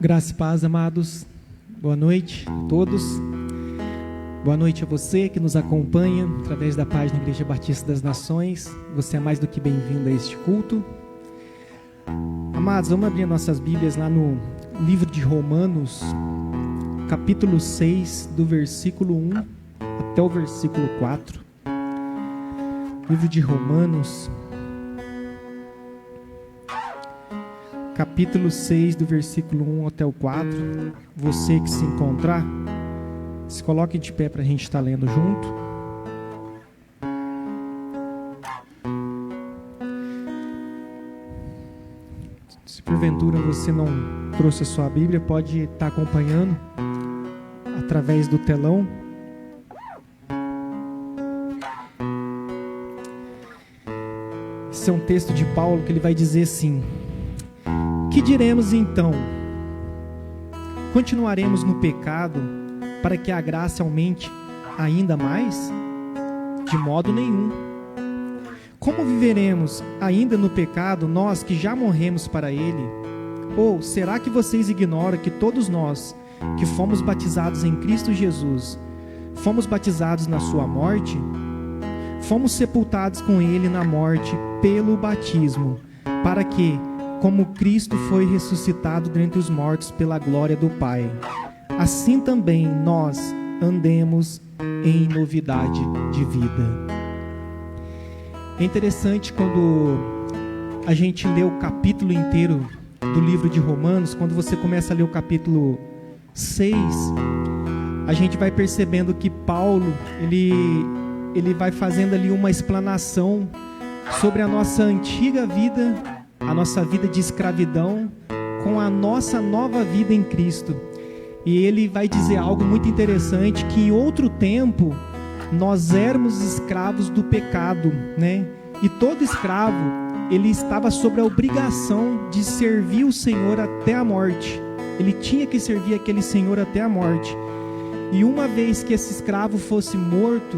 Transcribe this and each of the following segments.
Graça e paz, amados. Boa noite a todos. Boa noite a você que nos acompanha através da página Igreja Batista das Nações. Você é mais do que bem-vindo a este culto. Amados, vamos abrir nossas Bíblias lá no livro de Romanos, capítulo 6, do versículo 1 até o versículo 4. Livro de Romanos, capítulo 6, do versículo 1 até o 4. Você que se encontrar, se coloque de pé para a gente estar lendo junto. Se porventura você não trouxe a sua Bíblia, pode estar acompanhando através do telão. Esse é um texto de Paulo que ele vai dizer assim: que diremos então? Continuaremos no pecado para que a graça aumente ainda mais? De modo nenhum. Como viveremos ainda no pecado, nós que já morremos para ele? Ou será que vocês ignoram que todos nós que fomos batizados em Cristo Jesus, fomos batizados na sua morte? Fomos sepultados com ele na morte pelo batismo, para que, como Cristo foi ressuscitado dentre os mortos pela glória do Pai, assim também nós andemos em novidade de vida. É interessante quando a gente lê o capítulo inteiro do livro de Romanos. Quando você começa a ler o capítulo 6, a gente vai percebendo que Paulo, ele vai fazendo ali uma explanação sobre a nossa antiga vida, a nossa vida de escravidão, com a nossa nova vida em Cristo. E ele vai dizer algo muito interessante, que em outro tempo nós éramos escravos do pecado, né? E todo escravo, ele estava sob a obrigação de servir o Senhor até a morte. Ele tinha que servir aquele Senhor até a morte. E uma vez que esse escravo fosse morto,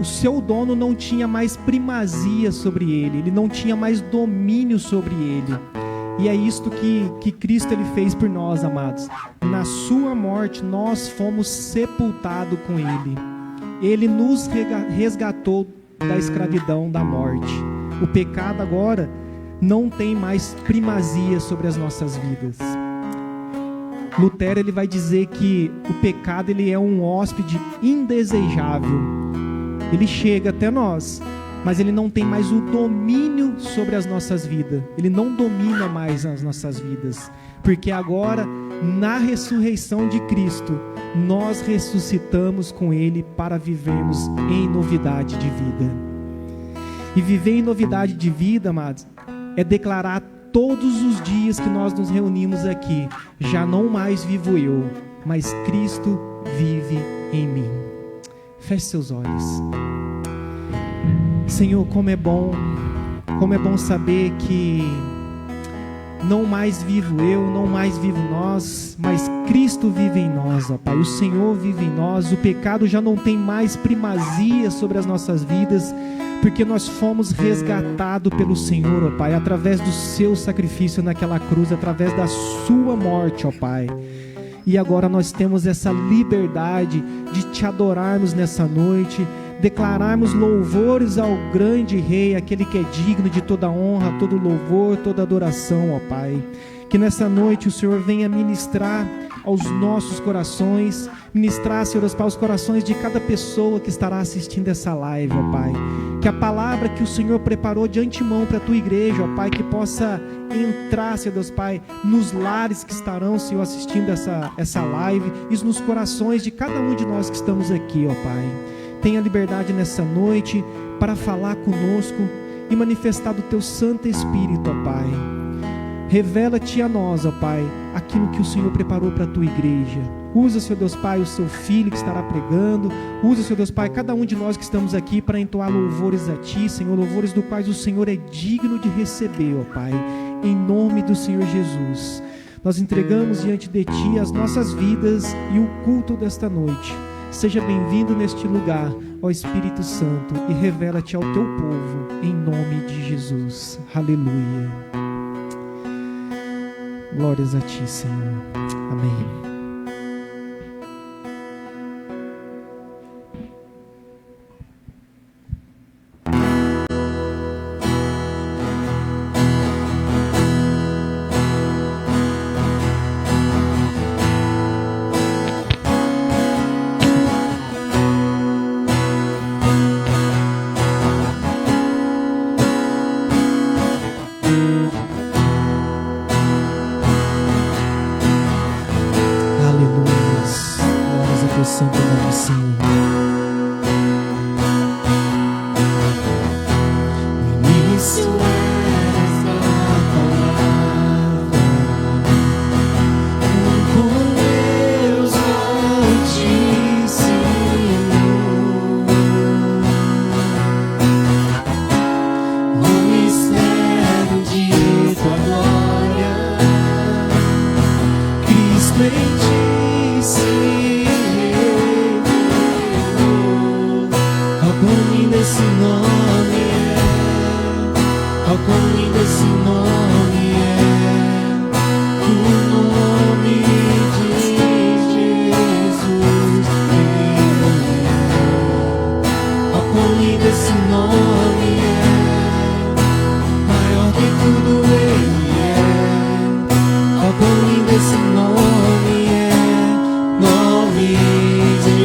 o seu dono não tinha mais primazia sobre ele, ele não tinha mais domínio sobre ele. E é isto que Cristo ele fez por nós, amados. Na sua morte nós fomos sepultados com ele. Ele nos resgatou da escravidão, da morte. O pecado agora não tem mais primazia sobre as nossas vidas. Lutero ele vai dizer que o pecado ele é um hóspede indesejável. Ele chega até nós, mas ele não tem mais o domínio sobre as nossas vidas. Ele não domina mais as nossas vidas. Porque agora, na ressurreição de Cristo, nós ressuscitamos com ele para vivermos em novidade de vida. E viver em novidade de vida, amados, é declarar todos os dias que nós nos reunimos aqui: já não mais vivo eu, mas Cristo vive em mim. Feche seus olhos. Senhor, como é bom saber que não mais vivo eu, não mais vivo nós, mas Cristo vive em nós, ó Pai. O Senhor vive em nós, o pecado já não tem mais primazia sobre as nossas vidas, porque nós fomos resgatados pelo Senhor, ó Pai, através do seu sacrifício naquela cruz, através da sua morte, ó Pai. E agora nós temos essa liberdade de te adorarmos nessa noite, declararmos louvores ao grande Rei, aquele que é digno de toda honra, todo louvor, toda adoração, ó Pai. Que nessa noite o Senhor venha ministrar aos nossos corações, ministrar, Senhor, aos corações de cada pessoa que estará assistindo essa live, ó Pai. Que a palavra que o Senhor preparou de antemão para a tua igreja, ó Pai, que possa entrar, Senhor Deus Pai, nos lares que estarão, Senhor, assistindo essa live e nos corações de cada um de nós que estamos aqui, ó Pai. Tenha liberdade nessa noite para falar conosco e manifestar do teu Santo Espírito, ó Pai. Revela-te a nós, ó Pai, aquilo que o Senhor preparou para a tua igreja. Usa, Senhor Deus Pai, o seu filho que estará pregando. Usa, Senhor Deus Pai, cada um de nós que estamos aqui para entoar louvores a Ti, Senhor, louvores do quais o Senhor é digno de receber, ó Pai, em nome do Senhor Jesus. Nós entregamos diante de Ti as nossas vidas e o culto desta noite. Seja bem-vindo neste lugar, ó Espírito Santo, e revela-te ao teu povo, em nome de Jesus. Aleluia. Glórias a Ti, Senhor. Amém. Santo nome, Senhor. No início eras a palavra, com Deus Altíssimo, no mistério de Tua glória, Cristo em Ti se esse nome quão lindo esse nome o nome de Jesus, quão lindo esse nome maior que tudo Ele quão lindo esse nome nome de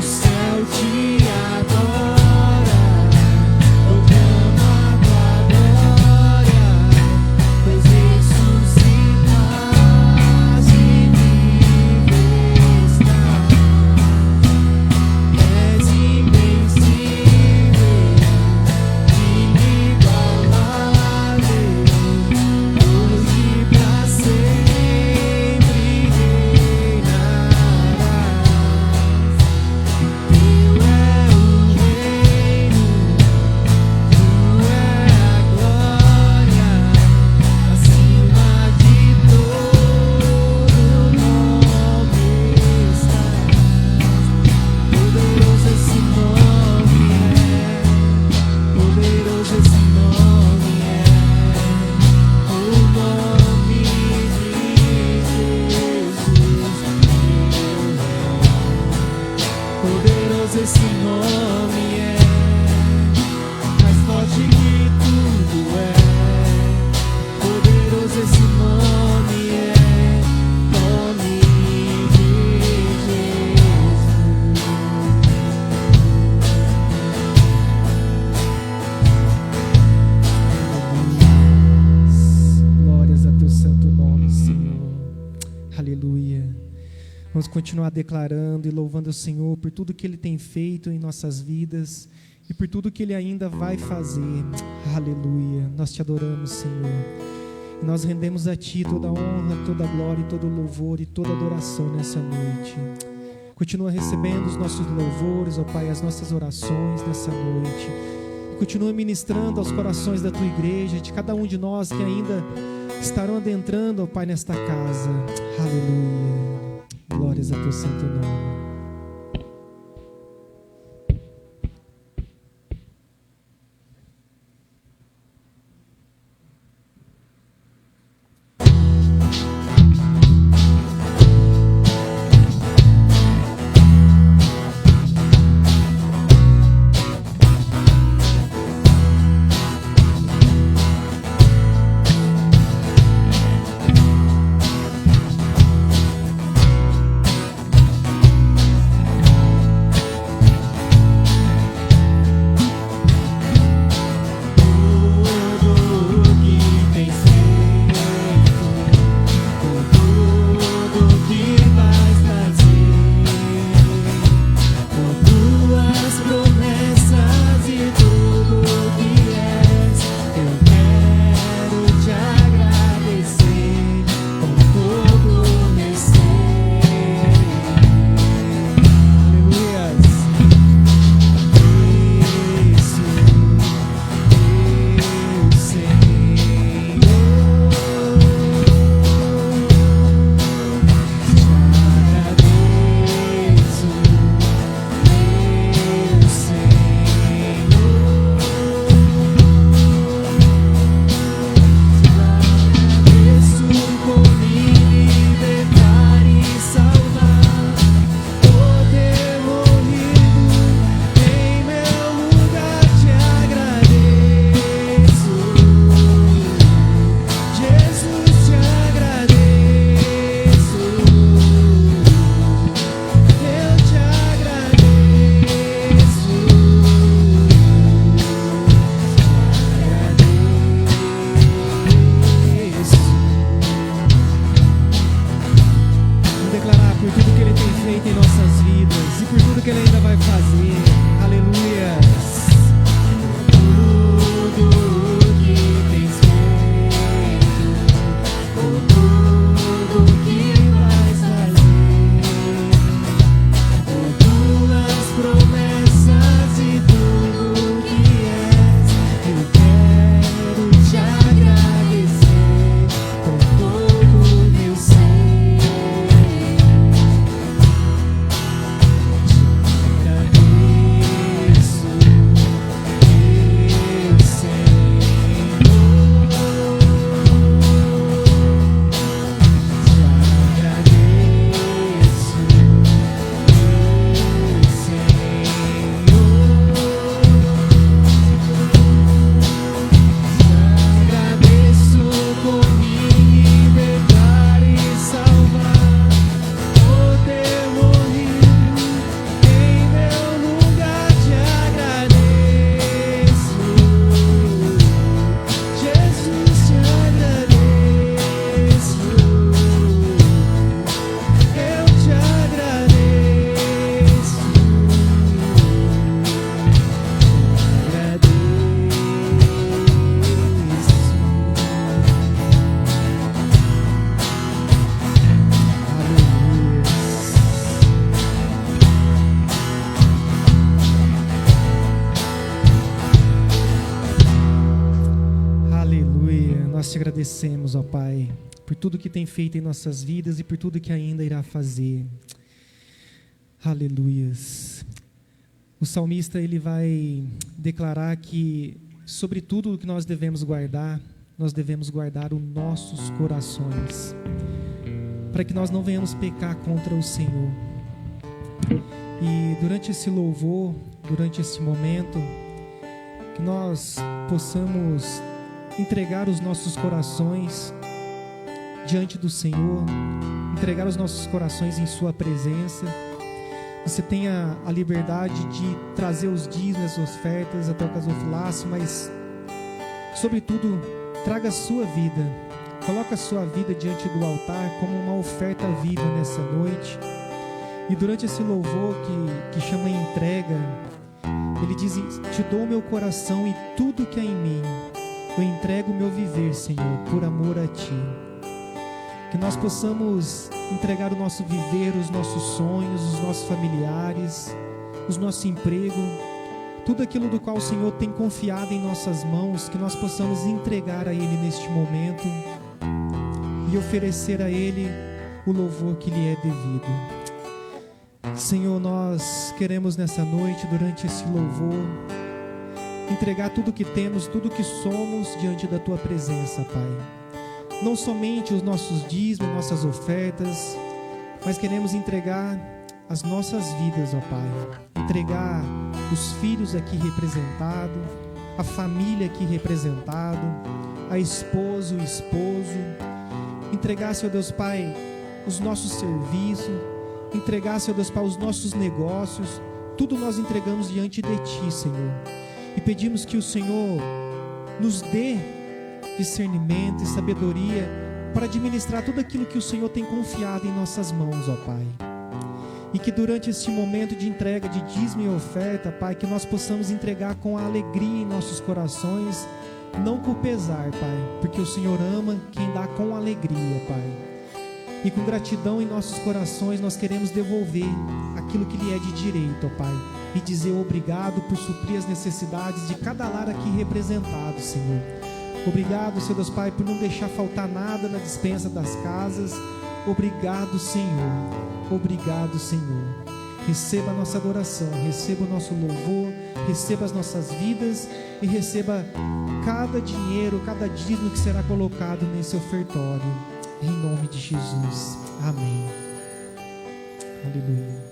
O céu te adora, eu te amo. continuar declarando e louvando o Senhor por tudo que Ele tem feito em nossas vidas e por tudo que Ele ainda vai fazer. Aleluia. Nós te adoramos, Senhor. E nós rendemos a Ti toda a honra, toda a glória, todo o louvor e toda a adoração nessa noite. Continua recebendo os nossos louvores, ó Pai, as nossas orações nessa noite. E continua ministrando aos corações da Tua igreja, de cada um de nós que ainda estarão adentrando, ó Pai, nesta casa. Aleluia. Glórias a Teu santo nome. Nós te agradecemos, ó Pai, por tudo que tem feito em nossas vidas e por tudo que ainda irá fazer. Aleluias. O salmista, ele vai declarar que sobre tudo o que nós devemos guardar os nossos corações, para que nós não venhamos pecar contra o Senhor. E durante esse louvor, durante esse momento, que nós possamos entregar os nossos corações diante do Senhor, entregar os nossos corações em Sua presença. Você tenha a liberdade de trazer os dízimos, as ofertas até o gasofilácio, mas, sobretudo, traga a sua vida. Coloque a sua vida diante do altar como uma oferta viva nessa noite. E durante esse louvor que chama entrega, ele diz: te dou o meu coração e tudo que há em mim, eu entrego o meu viver, Senhor, por amor a Ti. Que nós possamos entregar o nosso viver, os nossos sonhos, os nossos familiares, o nosso emprego, tudo aquilo do qual o Senhor tem confiado em nossas mãos, que nós possamos entregar a Ele neste momento e oferecer a Ele o louvor que lhe é devido. Senhor, nós queremos nessa noite, durante esse louvor, entregar tudo que temos, tudo que somos diante da Tua presença, Pai. Não somente os nossos dízimos, nossas ofertas, mas queremos entregar as nossas vidas, ó Pai. Entregar os filhos aqui representados, a família aqui representada, a esposa, o esposo. Entregar, Senhor Deus Pai, os nossos serviços. Entregar, Senhor Deus Pai, os nossos negócios. Tudo nós entregamos diante de Ti, Senhor. E pedimos que o Senhor nos dê discernimento e sabedoria para administrar tudo aquilo que o Senhor tem confiado em nossas mãos, ó Pai. E que durante este momento de entrega de dízimo e oferta, Pai, que nós possamos entregar com a alegria em nossos corações, não com pesar, Pai, porque o Senhor ama quem dá com alegria, Pai. E com gratidão em nossos corações nós queremos devolver aquilo que lhe é de direito, ó Pai, e dizer obrigado por suprir as necessidades de cada lar aqui representado, Senhor. Obrigado, Senhor Deus Pai, por não deixar faltar nada na despensa das casas. Obrigado, Senhor. Obrigado, Senhor. Receba a nossa adoração, receba o nosso louvor, receba as nossas vidas e receba cada dinheiro, cada dízimo que será colocado nesse ofertório. Em nome de Jesus. Amém. Aleluia.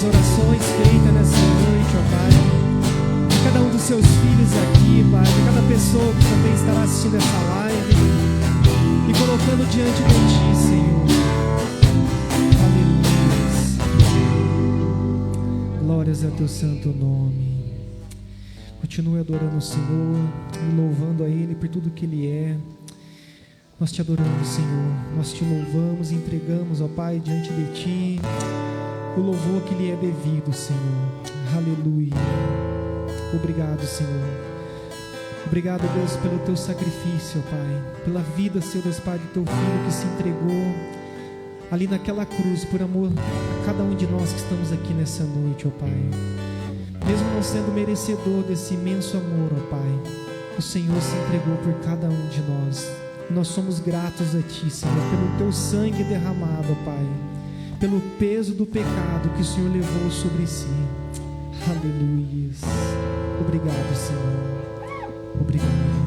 orações feitas nessa noite, ó Pai. De cada um dos seus filhos aqui, Pai. De cada pessoa que também estará assistindo essa live. E colocando diante de Ti, Senhor. Aleluia. Glórias a Teu santo nome. Continue adorando o Senhor, louvando a Ele por tudo que Ele é. Nós te adoramos, Senhor. Nós te louvamos e entregamos, ó Pai, diante de Ti o louvor que lhe é devido, Senhor. Aleluia. Obrigado, Senhor. Obrigado, Deus, pelo Teu sacrifício, ó Pai. Pela vida, Senhor Deus, Pai, do Teu Filho que se entregou ali naquela cruz por amor a cada um de nós que estamos aqui nessa noite, ó Pai. Mesmo não sendo merecedor desse imenso amor, ó Pai, o Senhor se entregou por cada um de nós. Nós somos gratos a Ti, Senhor, pelo Teu sangue derramado, ó Pai, pelo peso do pecado que o Senhor levou sobre si. Aleluia. Obrigado, Senhor. Obrigado.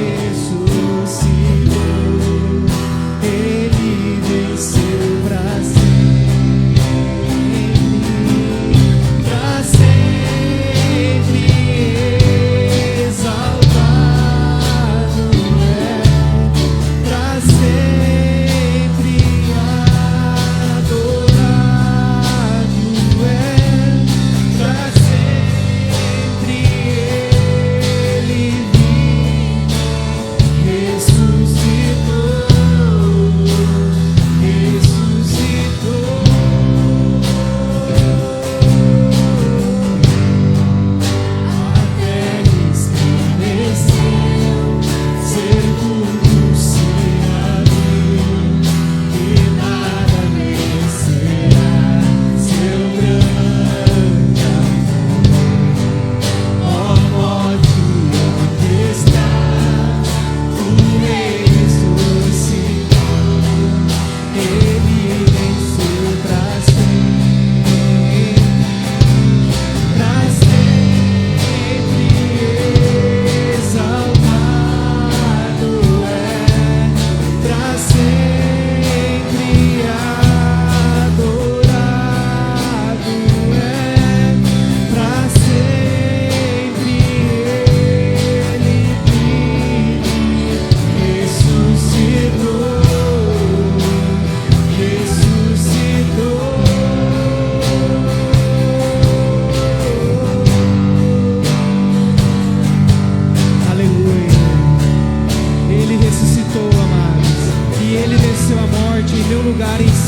Por isso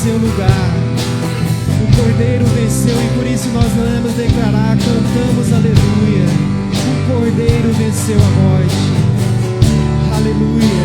seu lugar. O Cordeiro venceu e por isso nós vamos declarar, cantamos aleluia. O Cordeiro venceu a morte. Aleluia.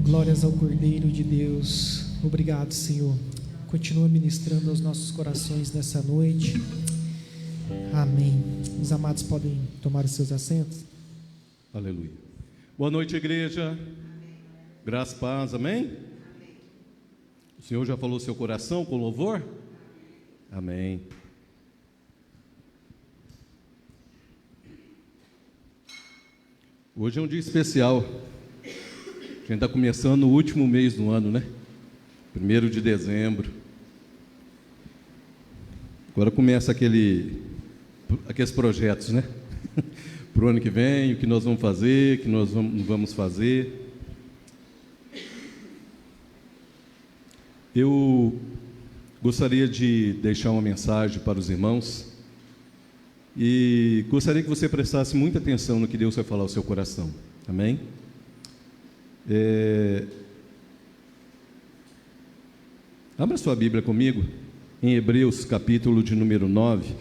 Glórias ao Cordeiro de Deus. Obrigado, Senhor. Continua ministrando aos nossos corações nessa noite. Amém. Os amados podem tomar os seus assentos. Aleluia. Boa noite, igreja. Graça e paz, amém? O Senhor já falou seu coração com louvor? Amém. Hoje é um dia especial. A gente está começando o último mês do ano, né? 1º de dezembro. Agora começa aqueles projetos, né? Para o ano que vem, o que nós vamos fazer, o que nós não vamos fazer. Eu gostaria de deixar uma mensagem para os irmãos e gostaria que você prestasse muita atenção no que Deus vai falar ao seu coração. Amém? Abra sua Bíblia comigo em Hebreus, capítulo de número 9.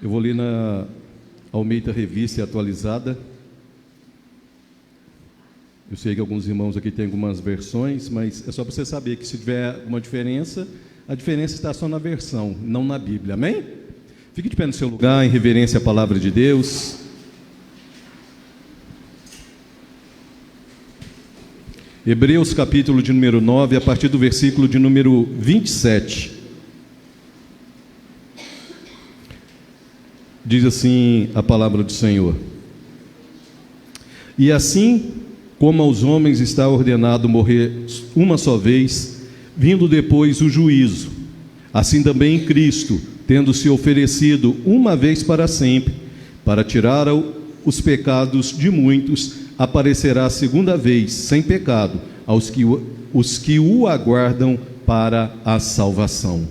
Eu vou ler na Almeida Revista Atualizada. Eu sei que alguns irmãos aqui têm algumas versões, mas é só para você saber que se tiver alguma diferença, a diferença está só na versão, não na Bíblia. Amém? Fique de pé no seu lugar, em reverência à palavra de Deus. Hebreus capítulo de número 9, a partir do versículo de número 27. Diz assim a palavra do Senhor: E assim como aos homens está ordenado morrer uma só vez, vindo depois o juízo, assim também em Cristo, tendo se oferecido uma vez para sempre, para tirar os pecados de muitos, aparecerá a segunda vez, sem pecado, os que o aguardam para a salvação.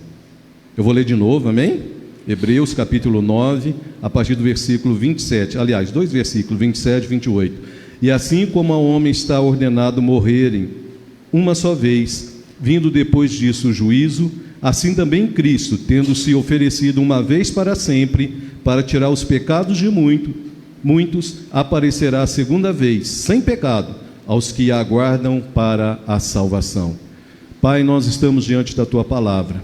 Eu vou ler de novo, amém? Hebreus capítulo 9, a partir do versículo 27, aliás, 2 versículos, 27 e 28. E assim como ao homem está ordenado morrerem uma só vez, vindo depois disso o juízo, assim também Cristo, tendo se oferecido uma vez para sempre, para tirar os pecados de muitos, aparecerá a segunda vez, sem pecado, aos que aguardam para a salvação. Pai, nós estamos diante da Tua palavra.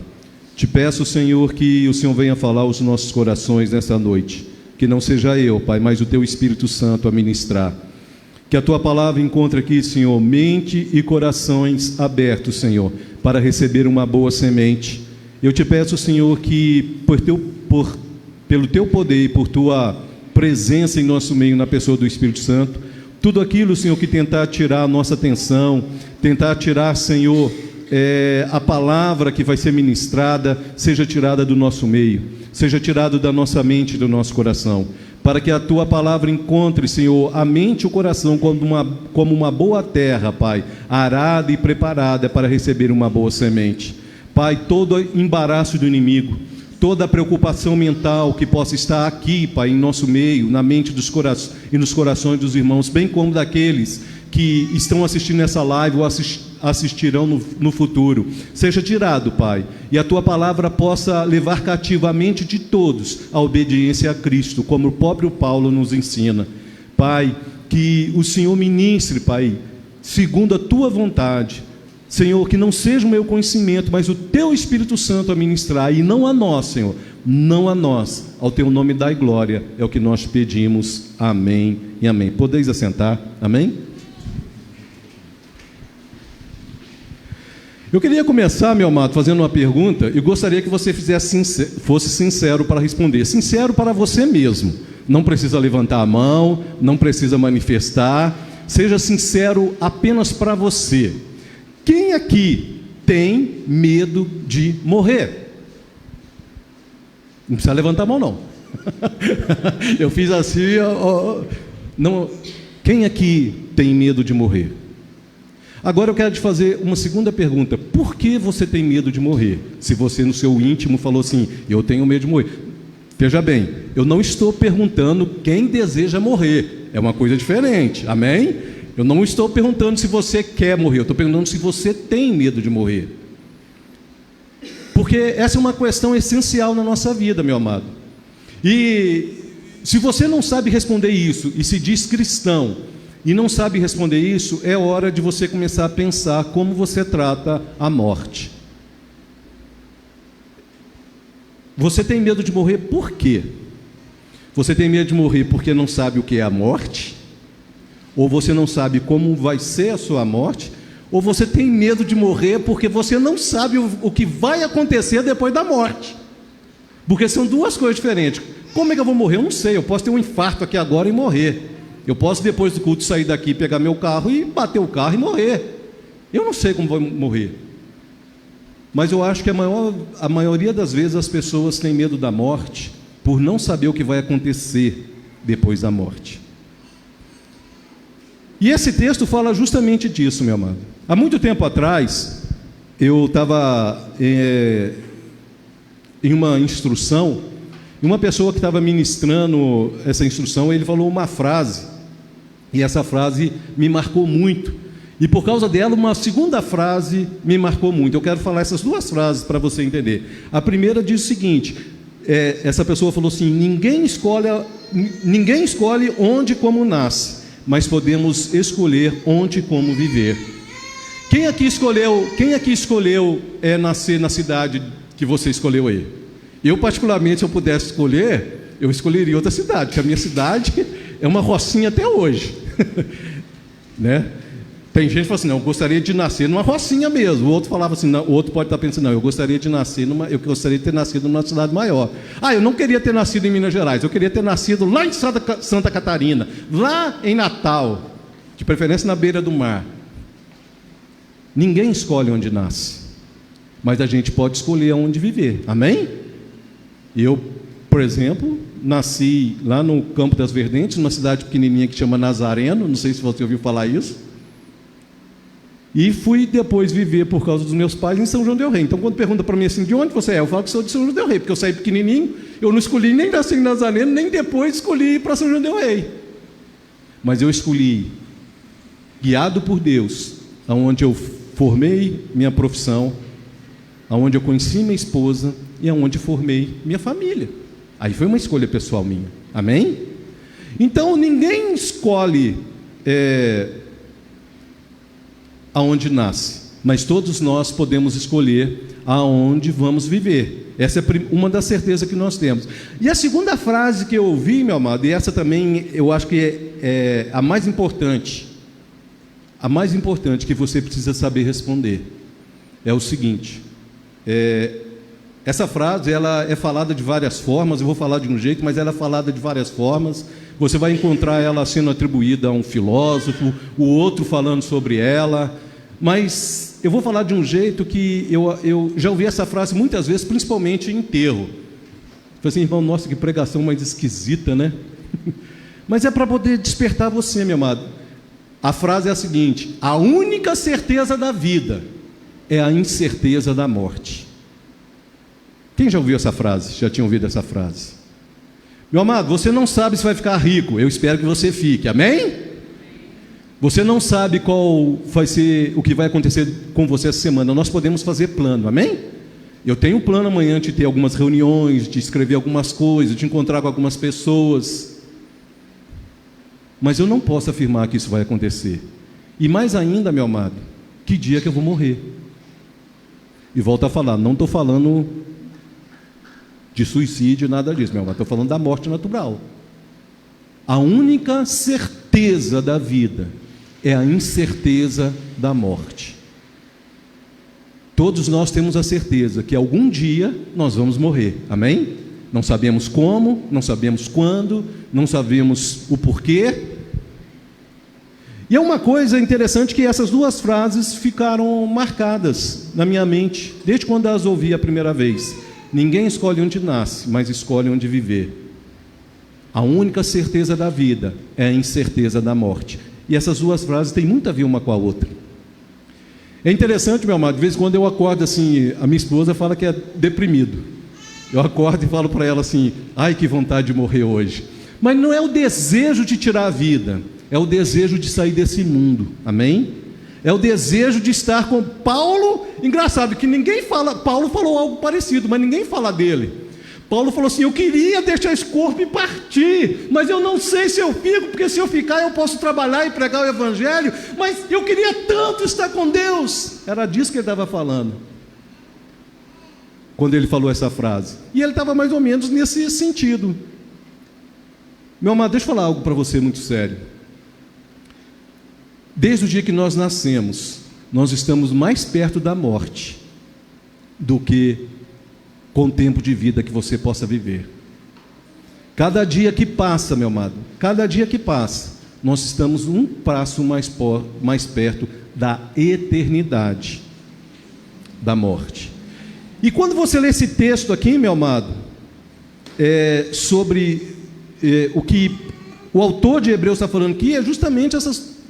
Te peço, Senhor, que o Senhor venha falar aos nossos corações nessa noite. Que não seja eu, Pai, mas o Teu Espírito Santo a ministrar. Que a Tua palavra encontre aqui, Senhor, mente e corações abertos, Senhor, para receber uma boa semente. Eu te peço, Senhor, que pelo Teu poder e por Tua presença em nosso meio na pessoa do Espírito Santo, tudo aquilo, Senhor, que tentar tirar a nossa atenção, tentar tirar, Senhor, a palavra que vai ser ministrada, seja tirada do nosso meio, seja tirada da nossa mente e do nosso coração, para que a Tua palavra encontre, Senhor, a mente e o coração como uma boa terra, Pai, arada e preparada para receber uma boa semente. Pai, todo embaraço do inimigo, toda a preocupação mental que possa estar aqui, Pai, em nosso meio, na mente dos corações e nos corações dos irmãos, bem como daqueles que estão assistindo essa live ou assistirão no futuro, seja tirado, Pai, e a Tua palavra possa levar cativa a mente de todos à obediência a Cristo, como o próprio Paulo nos ensina. Pai, que o Senhor ministre, Pai, segundo a Tua vontade. Senhor, que não seja o meu conhecimento, mas o Teu Espírito Santo a ministrar, e não a nós, Senhor, não a nós. Ao Teu nome dai glória, é o que nós pedimos. Amém e amém. Podeis assentar, amém? Eu queria começar, meu amado, fazendo uma pergunta, e gostaria que você fosse sincero para responder. Sincero para você mesmo. Não precisa levantar a mão, não precisa manifestar. Seja sincero apenas para você. Quem aqui tem medo de morrer? Não precisa levantar a mão, não. Eu fiz assim. Não. Quem aqui tem medo de morrer? Agora eu quero te fazer uma segunda pergunta. Por que você tem medo de morrer? Se você no seu íntimo falou assim, eu tenho medo de morrer. Veja bem, eu não estou perguntando quem deseja morrer. É uma coisa diferente, amém? Eu não estou perguntando se você quer morrer. Eu estou perguntando se você tem medo de morrer. Porque essa é uma questão essencial na nossa vida, meu amado. E se você não sabe responder isso, e se diz cristão, e não sabe responder isso, é hora de você começar a pensar como você trata a morte. Você tem medo de morrer por quê? Você tem medo de morrer porque não sabe o que é a morte? Ou você não sabe como vai ser a sua morte? Ou você tem medo de morrer porque você não sabe o que vai acontecer depois da morte? Porque são duas coisas diferentes. Como é que eu vou morrer? Eu não sei, eu posso ter um infarto aqui agora e morrer. Eu posso, depois do culto, sair daqui, pegar meu carro e bater o carro e morrer. Eu não sei como vou morrer. Mas eu acho que a maioria das vezes as pessoas têm medo da morte por não saber o que vai acontecer depois da morte. E esse texto fala justamente disso, meu amado. Há muito tempo atrás, eu estava em uma instrução, e uma pessoa que estava ministrando essa instrução, ele falou uma frase. E essa frase me marcou muito. E por causa dela, uma segunda frase me marcou muito. Eu quero falar essas duas frases para você entender. A primeira diz o seguinte: essa pessoa falou assim: ninguém escolhe onde e como nasce, mas podemos escolher onde e como viver. Quem aqui escolheu nascer na cidade que você escolheu aí? Eu, particularmente, se eu pudesse escolher, eu escolheria outra cidade, porque a minha cidade é uma rocinha até hoje. Né? Tem gente que fala assim, não, eu gostaria de nascer numa rocinha mesmo. O outro falava assim, não, o outro pode estar pensando, não, eu gostaria de ter nascido numa cidade maior. Eu não queria ter nascido em Minas Gerais, eu queria ter nascido lá em Santa Catarina, lá em Natal, de preferência na beira do mar. Ninguém escolhe onde nasce, mas a gente pode escolher onde viver, amém? Eu, por exemplo, nasci lá no Campo das Verdentes, numa cidade pequenininha que chama Nazareno, não sei se você ouviu falar isso, e fui depois viver, por causa dos meus pais, em São João del Rei. Então, quando pergunta para mim assim, de onde você é? Eu falo que sou de São João del Rei, porque eu saí pequenininho, eu não escolhi nem nascer em Nazareno, nem depois escolhi ir para São João del Rei. Mas eu escolhi, guiado por Deus, aonde eu formei minha profissão, aonde eu conheci minha esposa e aonde formei minha família. Aí foi uma escolha pessoal minha, amém? Então ninguém escolhe aonde nasce, mas todos nós podemos escolher aonde vamos viver. Essa é uma das certezas que nós temos. E a segunda frase que eu ouvi, meu amado, e essa também eu acho que é a mais importante que você precisa saber responder, é o seguinte: essa frase ela é falada de várias formas. Eu vou falar de um jeito, mas ela é falada de várias formas. Você vai encontrar ela sendo atribuída a um filósofo, o outro falando sobre ela, mas eu vou falar de um jeito que eu já ouvi essa frase muitas vezes, principalmente em enterro. Falei assim, irmão, nossa, que pregação mais esquisita, né? Mas é para poder despertar você, meu amado. A frase é a seguinte: a única certeza da vida é a incerteza da morte. Quem já ouviu essa frase? Já tinha ouvido essa frase? Meu amado, você não sabe se vai ficar rico. Eu espero que você fique, amém? Você não sabe qual vai ser o que vai acontecer com você essa semana. Nós podemos fazer plano, amém? Eu tenho um plano amanhã de ter algumas reuniões, de escrever algumas coisas, de encontrar com algumas pessoas, mas eu não posso afirmar que isso vai acontecer. E mais ainda, meu amado, que dia que eu vou morrer? E volto a falar, não estou falando de suicídio, nada disso, meu amado, estou falando da morte natural. A única certeza da vida é a incerteza da morte. Todos nós temos a certeza que algum dia nós vamos morrer, amém? Não sabemos como, não sabemos quando, não sabemos o porquê. E é uma coisa interessante que essas duas frases ficaram marcadas na minha mente, desde quando as ouvi a primeira vez. Ninguém escolhe onde nasce, mas escolhe onde viver. A única certeza da vida é a incerteza da morte. E essas duas frases têm muito a ver uma com a outra. É interessante, meu amado, de vez em quando eu acordo assim, a minha esposa fala que é deprimido. Eu acordo e falo para ela assim, ai, que vontade de morrer hoje. Mas não é o desejo de tirar a vida, é o desejo de sair desse mundo, amém? É o desejo de estar com Paulo. Engraçado que ninguém fala, Paulo falou algo parecido, mas ninguém fala dele. Paulo falou assim, eu queria deixar esse corpo e partir, mas eu não sei se eu fico, porque se eu ficar eu posso trabalhar e pregar o evangelho, mas eu queria tanto estar com Deus. Era disso que ele estava falando, quando ele falou essa frase. E ele estava mais ou menos nesse sentido. Meu amado, deixa eu falar algo para você muito sério. Desde o dia que nós nascemos, nós estamos mais perto da morte do que com o tempo de vida que você possa viver. Cada dia que passa, meu amado, cada dia que passa, nós estamos um passo mais perto da eternidade, da morte. E quando você lê esse texto aqui, meu amado, sobre o que o autor de Hebreus está falando aqui, é justamente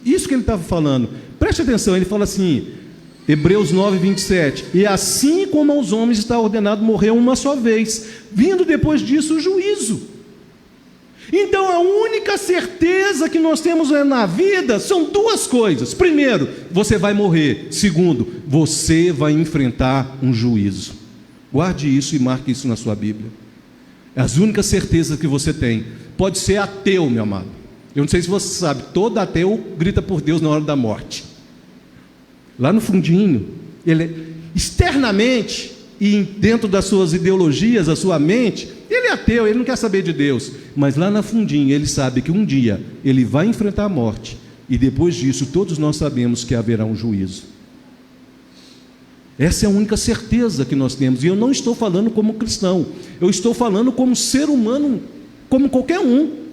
isso que ele estava falando. Preste atenção, ele fala assim, Hebreus 9, 27, e assim como aos homens está ordenado morrer uma só vez, vindo depois disso o juízo. Então a única certeza que nós temos na vida são duas coisas: primeiro, você vai morrer; segundo, você vai enfrentar um juízo. Guarde isso e marque isso na sua Bíblia. É as únicas certezas que você tem. Pode ser ateu, meu amado. Eu não sei se você sabe, todo ateu grita por Deus na hora da morte. Lá no fundinho, ele externamente e dentro das suas ideologias, a sua mente, ele é ateu, ele não quer saber de Deus. Mas lá no fundinho, ele sabe que um dia ele vai enfrentar a morte. E depois disso, todos nós sabemos que haverá um juízo. Essa é a única certeza que nós temos. E eu não estou falando como cristão, eu estou falando como ser humano, como qualquer um.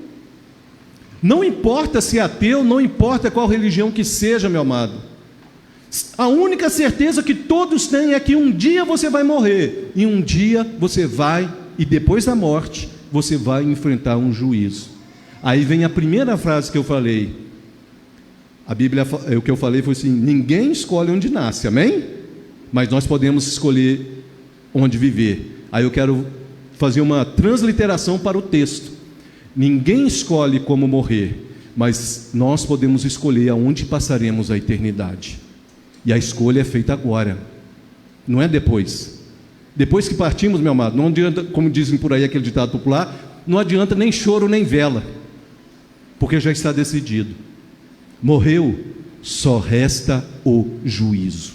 Não importa se é ateu, não importa qual religião que seja, meu amado. A única certeza que todos têm é que um dia você vai morrer. E um dia você vai, e depois da morte, você vai enfrentar um juízo. Aí vem a primeira frase que eu falei. A Bíblia, o que eu falei foi assim: ninguém escolhe onde nasce, amém? Mas nós podemos escolher onde viver. Aí eu quero fazer uma transliteração para o texto. Ninguém escolhe como morrer, mas nós podemos escolher aonde passaremos a eternidade. E a escolha é feita agora, não é depois. Depois que partimos, meu amado, não adianta, como dizem por aí aquele ditado popular, não adianta nem choro nem vela, porque já está decidido. Morreu, só resta o juízo.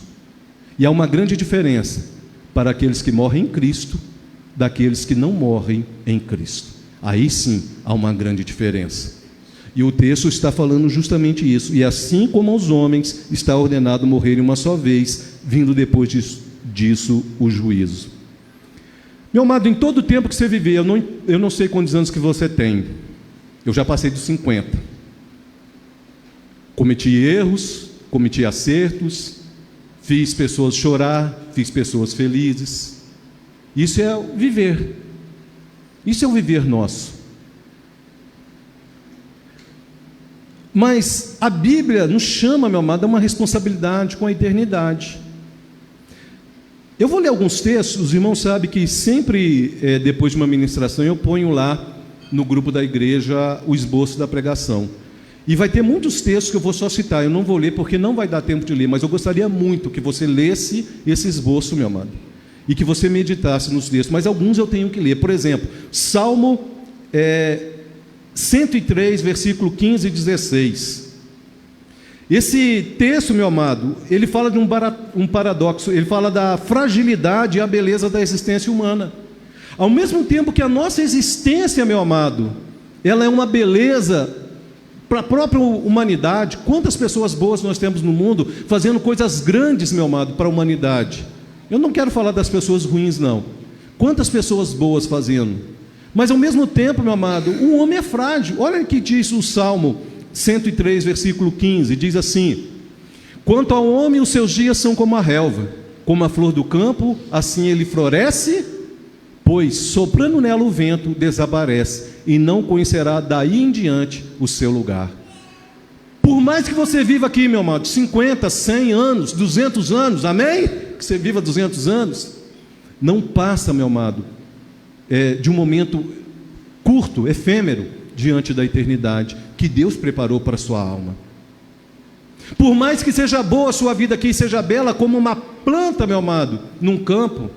E há uma grande diferença para aqueles que morrem em Cristo, daqueles que não morrem em Cristo. Aí sim há uma grande diferença. E o texto está falando justamente isso. E assim como aos homens está ordenado morrerem uma só vez, vindo depois disso o juízo. Meu amado, em todo o tempo que você viver, eu não sei quantos anos que você tem. Eu já passei dos 50. Cometi erros, cometi acertos, fiz pessoas chorar, fiz pessoas felizes. Isso é o viver. Isso é o viver nosso. Mas a Bíblia nos chama, meu amado, a uma responsabilidade com a eternidade. Eu vou ler alguns textos. Os irmãos sabem que sempre, depois de uma ministração, eu ponho lá no grupo da igreja o esboço da pregação. E vai ter muitos textos que eu vou só citar. Eu não vou ler porque não vai dar tempo de ler, mas eu gostaria muito que você lesse esse esboço, meu amado, e que você meditasse nos textos. Mas alguns eu tenho que ler. Por exemplo, Salmo 103, versículo 15 e 16. Esse texto, meu amado, ele fala de um paradoxo. Ele fala da fragilidade e a beleza da existência humana. Ao mesmo tempo que a nossa existência, meu amado, ela é uma beleza para a própria humanidade. Quantas pessoas boas nós temos no mundo fazendo coisas grandes, meu amado, para a humanidade. Eu não quero falar das pessoas ruins, não. Quantas pessoas boas fazendo. Mas ao mesmo tempo, meu amado, o homem é frágil. Olha o que diz o Salmo 103, versículo 15. Diz assim: quanto ao homem, os seus dias são como a relva, como a flor do campo, assim ele floresce, pois soprando nela o vento desaparece, e não conhecerá daí em diante o seu lugar. Por mais que você viva aqui, meu amado, 50, 100 anos, 200 anos, amém? Que você viva 200 anos, não passa, meu amado, de um momento curto, efêmero, diante da eternidade, que Deus preparou para a sua alma. Por mais que seja boa a sua vida aqui, seja bela como uma planta, meu amado, num campo,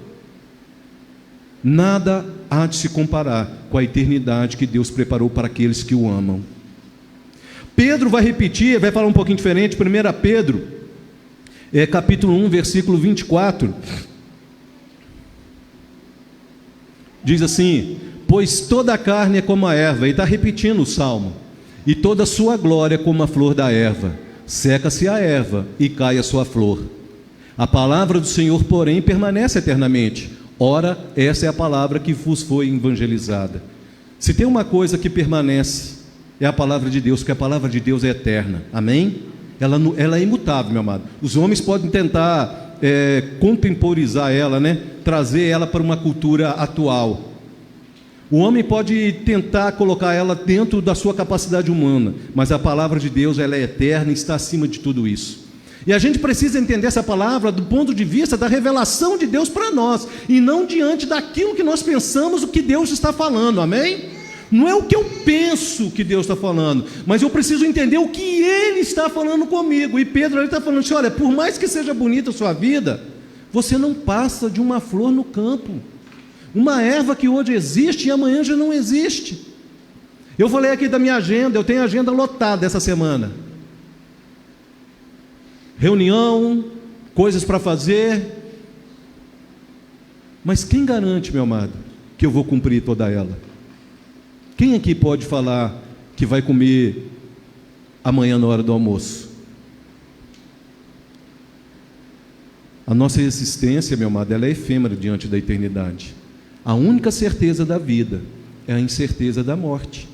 nada há de se comparar com a eternidade que Deus preparou para aqueles que o amam. Pedro vai repetir, vai falar um pouquinho diferente. 1 Pedro, capítulo 1, versículo 24, diz assim: pois toda a carne é como a erva, e está repetindo o salmo, e toda a sua glória é como a flor da erva, seca-se a erva e cai a sua flor. A palavra do Senhor, porém, permanece eternamente. Ora, essa é a palavra que vos foi evangelizada. Se tem uma coisa que permanece, é a palavra de Deus, porque a palavra de Deus é eterna, amém? Ela é imutável, meu amado. Os homens podem tentar contemporizar ela, trazer ela para uma cultura atual. O homem pode tentar colocar ela dentro da sua capacidade humana, mas a palavra de Deus, ela é eterna e está acima de tudo isso. E a gente precisa entender essa palavra do ponto de vista da revelação de Deus para nós, e não diante daquilo que nós pensamos o que Deus está falando, amém? Não é o que eu penso que Deus está falando, mas eu preciso entender o que Ele está falando comigo. E Pedro está falando assim: olha, por mais que seja bonita a sua vida, você não passa de uma flor no campo, uma erva que hoje existe e amanhã já não existe. Eu falei aqui da minha agenda, eu tenho a agenda lotada essa semana. Reunião, coisas para fazer. Mas quem garante, meu amado, que eu vou cumprir toda ela? Quem aqui pode falar que vai comer amanhã na hora do almoço? A nossa existência, meu amado, ela é efêmera diante da eternidade. A única certeza da vida é a incerteza da morte.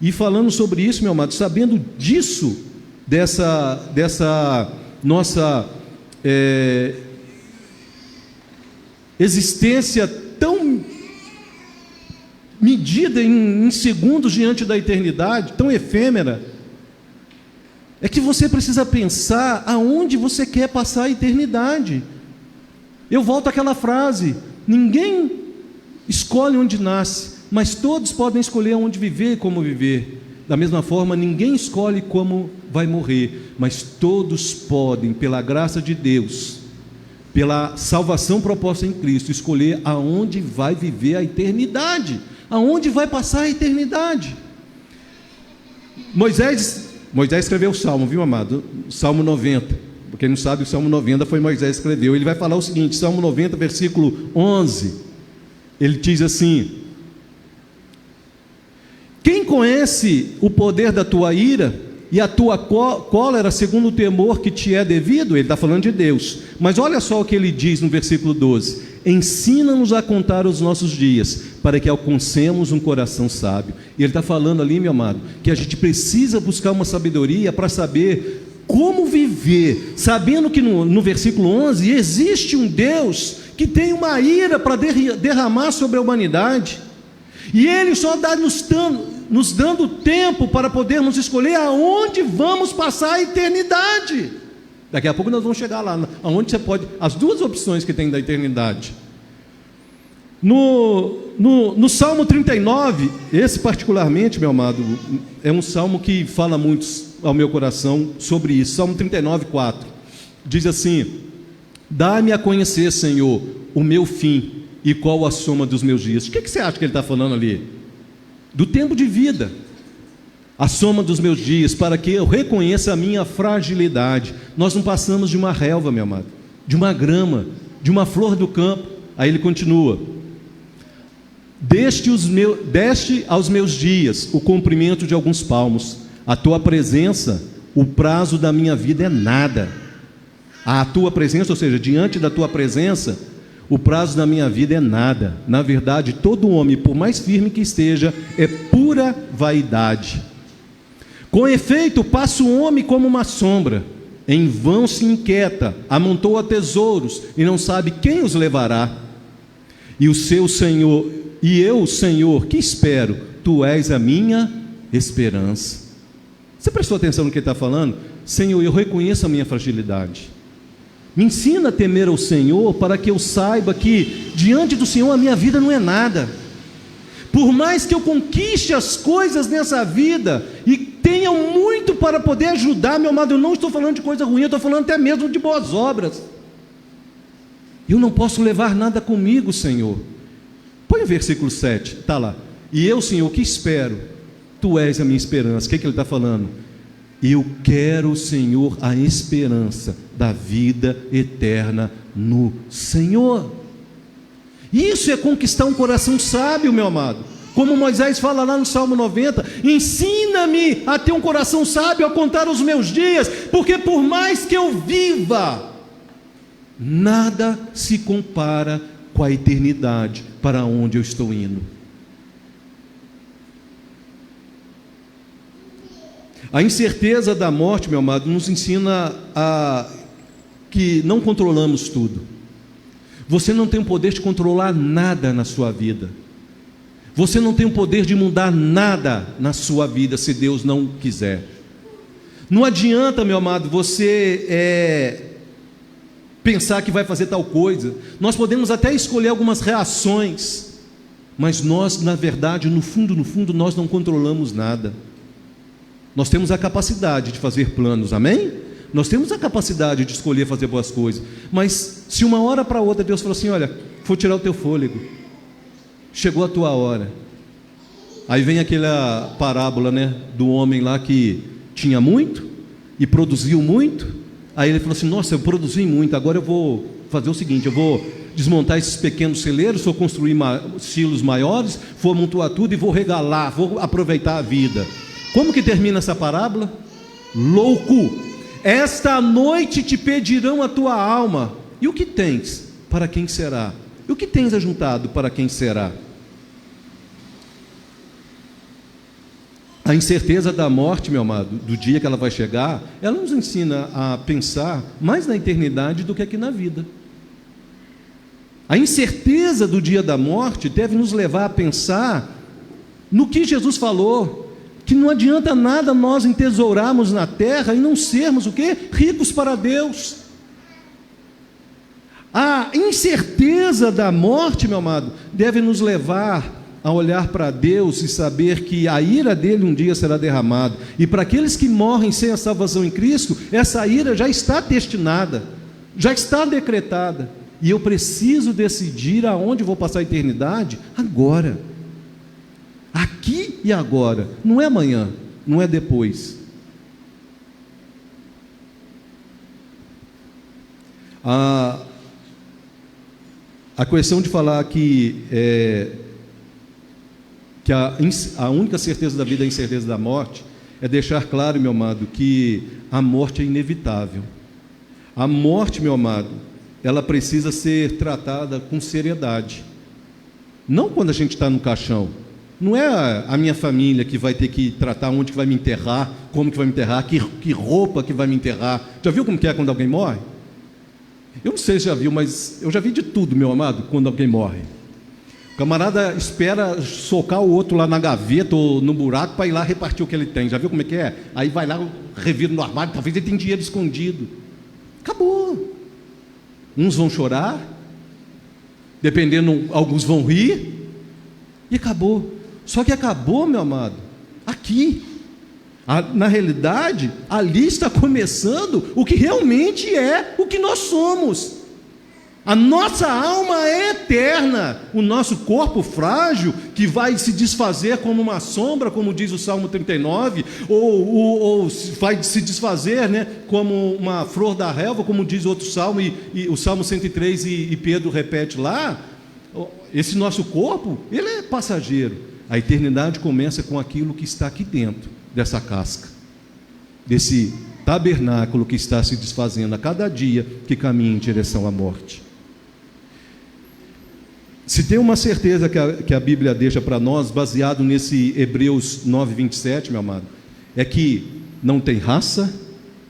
E falando sobre isso, meu amado, sabendo disso, dessa nossa existência tão medida em segundos diante da eternidade, tão efêmera, é que você precisa pensar aonde você quer passar a eternidade. Eu volto àquela frase: ninguém escolhe onde nasce, mas todos podem escolher onde viver e como viver. Da mesma forma, ninguém escolhe como vai morrer, mas todos podem, pela graça de Deus, pela salvação proposta em Cristo, escolher aonde vai viver a eternidade, aonde vai passar a eternidade. Moisés Moisés escreveu o Salmo, viu, amado? Salmo 90. Quem não sabe, o Salmo 90 foi Moisés que escreveu. Ele vai falar o seguinte, Salmo 90, versículo 11. Ele diz assim: quem conhece o poder da tua ira e a tua cólera segundo o temor que te é devido? Ele está falando de Deus. Mas olha só o que ele diz no versículo 12: ensina-nos a contar os nossos dias, para que alcancemos um coração sábio. E ele está falando ali, meu amado, que a gente precisa buscar uma sabedoria para saber como viver, sabendo que no versículo 11 existe um Deus que tem uma ira para derramar sobre a humanidade, e Ele só está nos dando tempo para podermos escolher aonde vamos passar a eternidade. Daqui a pouco nós vamos chegar lá, aonde você pode, as duas opções que tem da eternidade. No Salmo 39, esse particularmente, meu amado, é um salmo que fala muito ao meu coração sobre isso. Salmo 39, 4, diz assim: dá-me a conhecer, Senhor, o meu fim e qual a soma dos meus dias. O que você acha que ele está falando ali? Do tempo de vida, a soma dos meus dias, para que eu reconheça a minha fragilidade. Nós não passamos de uma relva, meu amado, de uma grama, de uma flor do campo. Aí ele continua: deste aos meus dias o comprimento de alguns palmos, a tua presença, o prazo da minha vida é nada. A tua presença, ou seja, diante da tua presença, o prazo da minha vida é nada. Na verdade, todo homem, por mais firme que esteja, é pura vaidade. Com efeito, passa o homem como uma sombra, em vão se inquieta, amontoa tesouros e não sabe quem os levará. E eu, Senhor, que espero? Tu és a minha esperança. Você prestou atenção no que ele está falando? Senhor, eu reconheço a minha fragilidade. Me ensina a temer ao Senhor, para que eu saiba que diante do Senhor a minha vida não é nada. Por mais que eu conquiste as coisas nessa vida e tenha muito para poder ajudar, meu amado, eu não estou falando de coisa ruim, eu estou falando até mesmo de boas obras. Eu não posso levar nada comigo, Senhor. Põe o versículo 7, está lá. E eu, Senhor, que espero? Tu és a minha esperança. O que ele está falando? Eu quero, Senhor, a esperança da vida eterna no Senhor. Isso é conquistar um coração sábio, meu amado. Como Moisés fala lá no Salmo 90: ensina-me a ter um coração sábio, a contar os meus dias, porque por mais que eu viva, nada se compara com a eternidade para onde eu estou indo. A incerteza da morte, meu amado, nos ensina que não controlamos tudo. Você não tem o poder de controlar nada na sua vida. Você não tem o poder de mudar nada na sua vida, se Deus não quiser. Não adianta, meu amado, você pensar que vai fazer tal coisa. Nós podemos até escolher algumas reações, mas nós, na verdade, no fundo, nós não controlamos nada. Nós temos a capacidade de fazer planos, amém? Nós temos a capacidade de escolher fazer boas coisas, mas se uma hora para outra Deus falou assim: olha, vou tirar o teu fôlego, chegou a tua hora. Aí vem aquela parábola, né, do homem lá que tinha muito e produziu muito. Aí ele falou assim: nossa, eu produzi muito, agora eu vou fazer o seguinte, eu vou desmontar esses pequenos celeiros, vou construir silos maiores, vou amontoar tudo e vou regalar, vou aproveitar a vida. Como que termina essa parábola? Louco! Esta noite te pedirão a tua alma. E o que tens? Para quem será? E o que tens ajuntado? Para quem será? A incerteza da morte, meu amado, do dia que ela vai chegar, ela nos ensina a pensar mais na eternidade do que aqui na vida. A incerteza do dia da morte deve nos levar a pensar no que Jesus falou, que não adianta nada nós entesourarmos na terra e não sermos o quê? Ricos para Deus. A incerteza da morte, meu amado, deve nos levar a olhar para Deus e saber que a ira dele um dia será derramada. E para aqueles que morrem sem a salvação em Cristo, essa ira já está destinada, já está decretada. E eu preciso decidir aonde vou passar a eternidade agora. Aqui e agora, não é amanhã, não é depois. A questão de falar que a única certeza da vida é a incerteza da morte, é deixar claro, meu amado, que a morte é inevitável. A morte, meu amado, ela precisa ser tratada com seriedade. Não quando a gente está no caixão. Não é a minha família que vai ter que tratar onde que vai me enterrar, como que vai me enterrar, que roupa que vai me enterrar. Já viu como que é quando alguém morre? Eu não sei se já viu, mas eu já vi de tudo, meu amado, quando alguém morre. O camarada espera socar o outro lá na gaveta ou no buraco para ir lá repartir o que ele tem. Já viu como é que é? Aí vai lá, revira no armário, talvez ele tenha dinheiro escondido. Acabou. Uns vão chorar, dependendo, alguns vão rir, e acabou. Só que acabou, meu amado, aqui. Na realidade, ali está começando o que realmente é o que nós somos. A nossa alma é eterna, o nosso corpo frágil, que vai se desfazer como uma sombra, como diz o Salmo 39, ou vai se desfazer, né, como uma flor da relva, como diz outro Salmo, e o Salmo 103, e Pedro repete lá. Esse nosso corpo, ele é passageiro. A eternidade começa com aquilo que está aqui dentro dessa casca, desse tabernáculo que está se desfazendo a cada dia que caminha em direção à morte. Se tem uma certeza que a Bíblia deixa para nós, baseado nesse Hebreus 9:27, meu amado, é que não tem raça,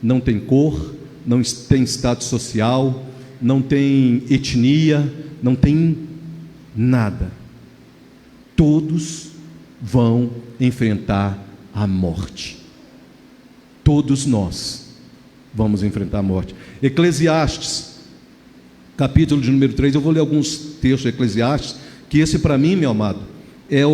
não tem cor, não tem status social, não tem etnia, não tem nada. Todos vão enfrentar a morte. Todos nós vamos enfrentar a morte. Eclesiastes, capítulo de número 3, eu vou ler alguns textos de Eclesiastes, que esse para mim, meu amado, é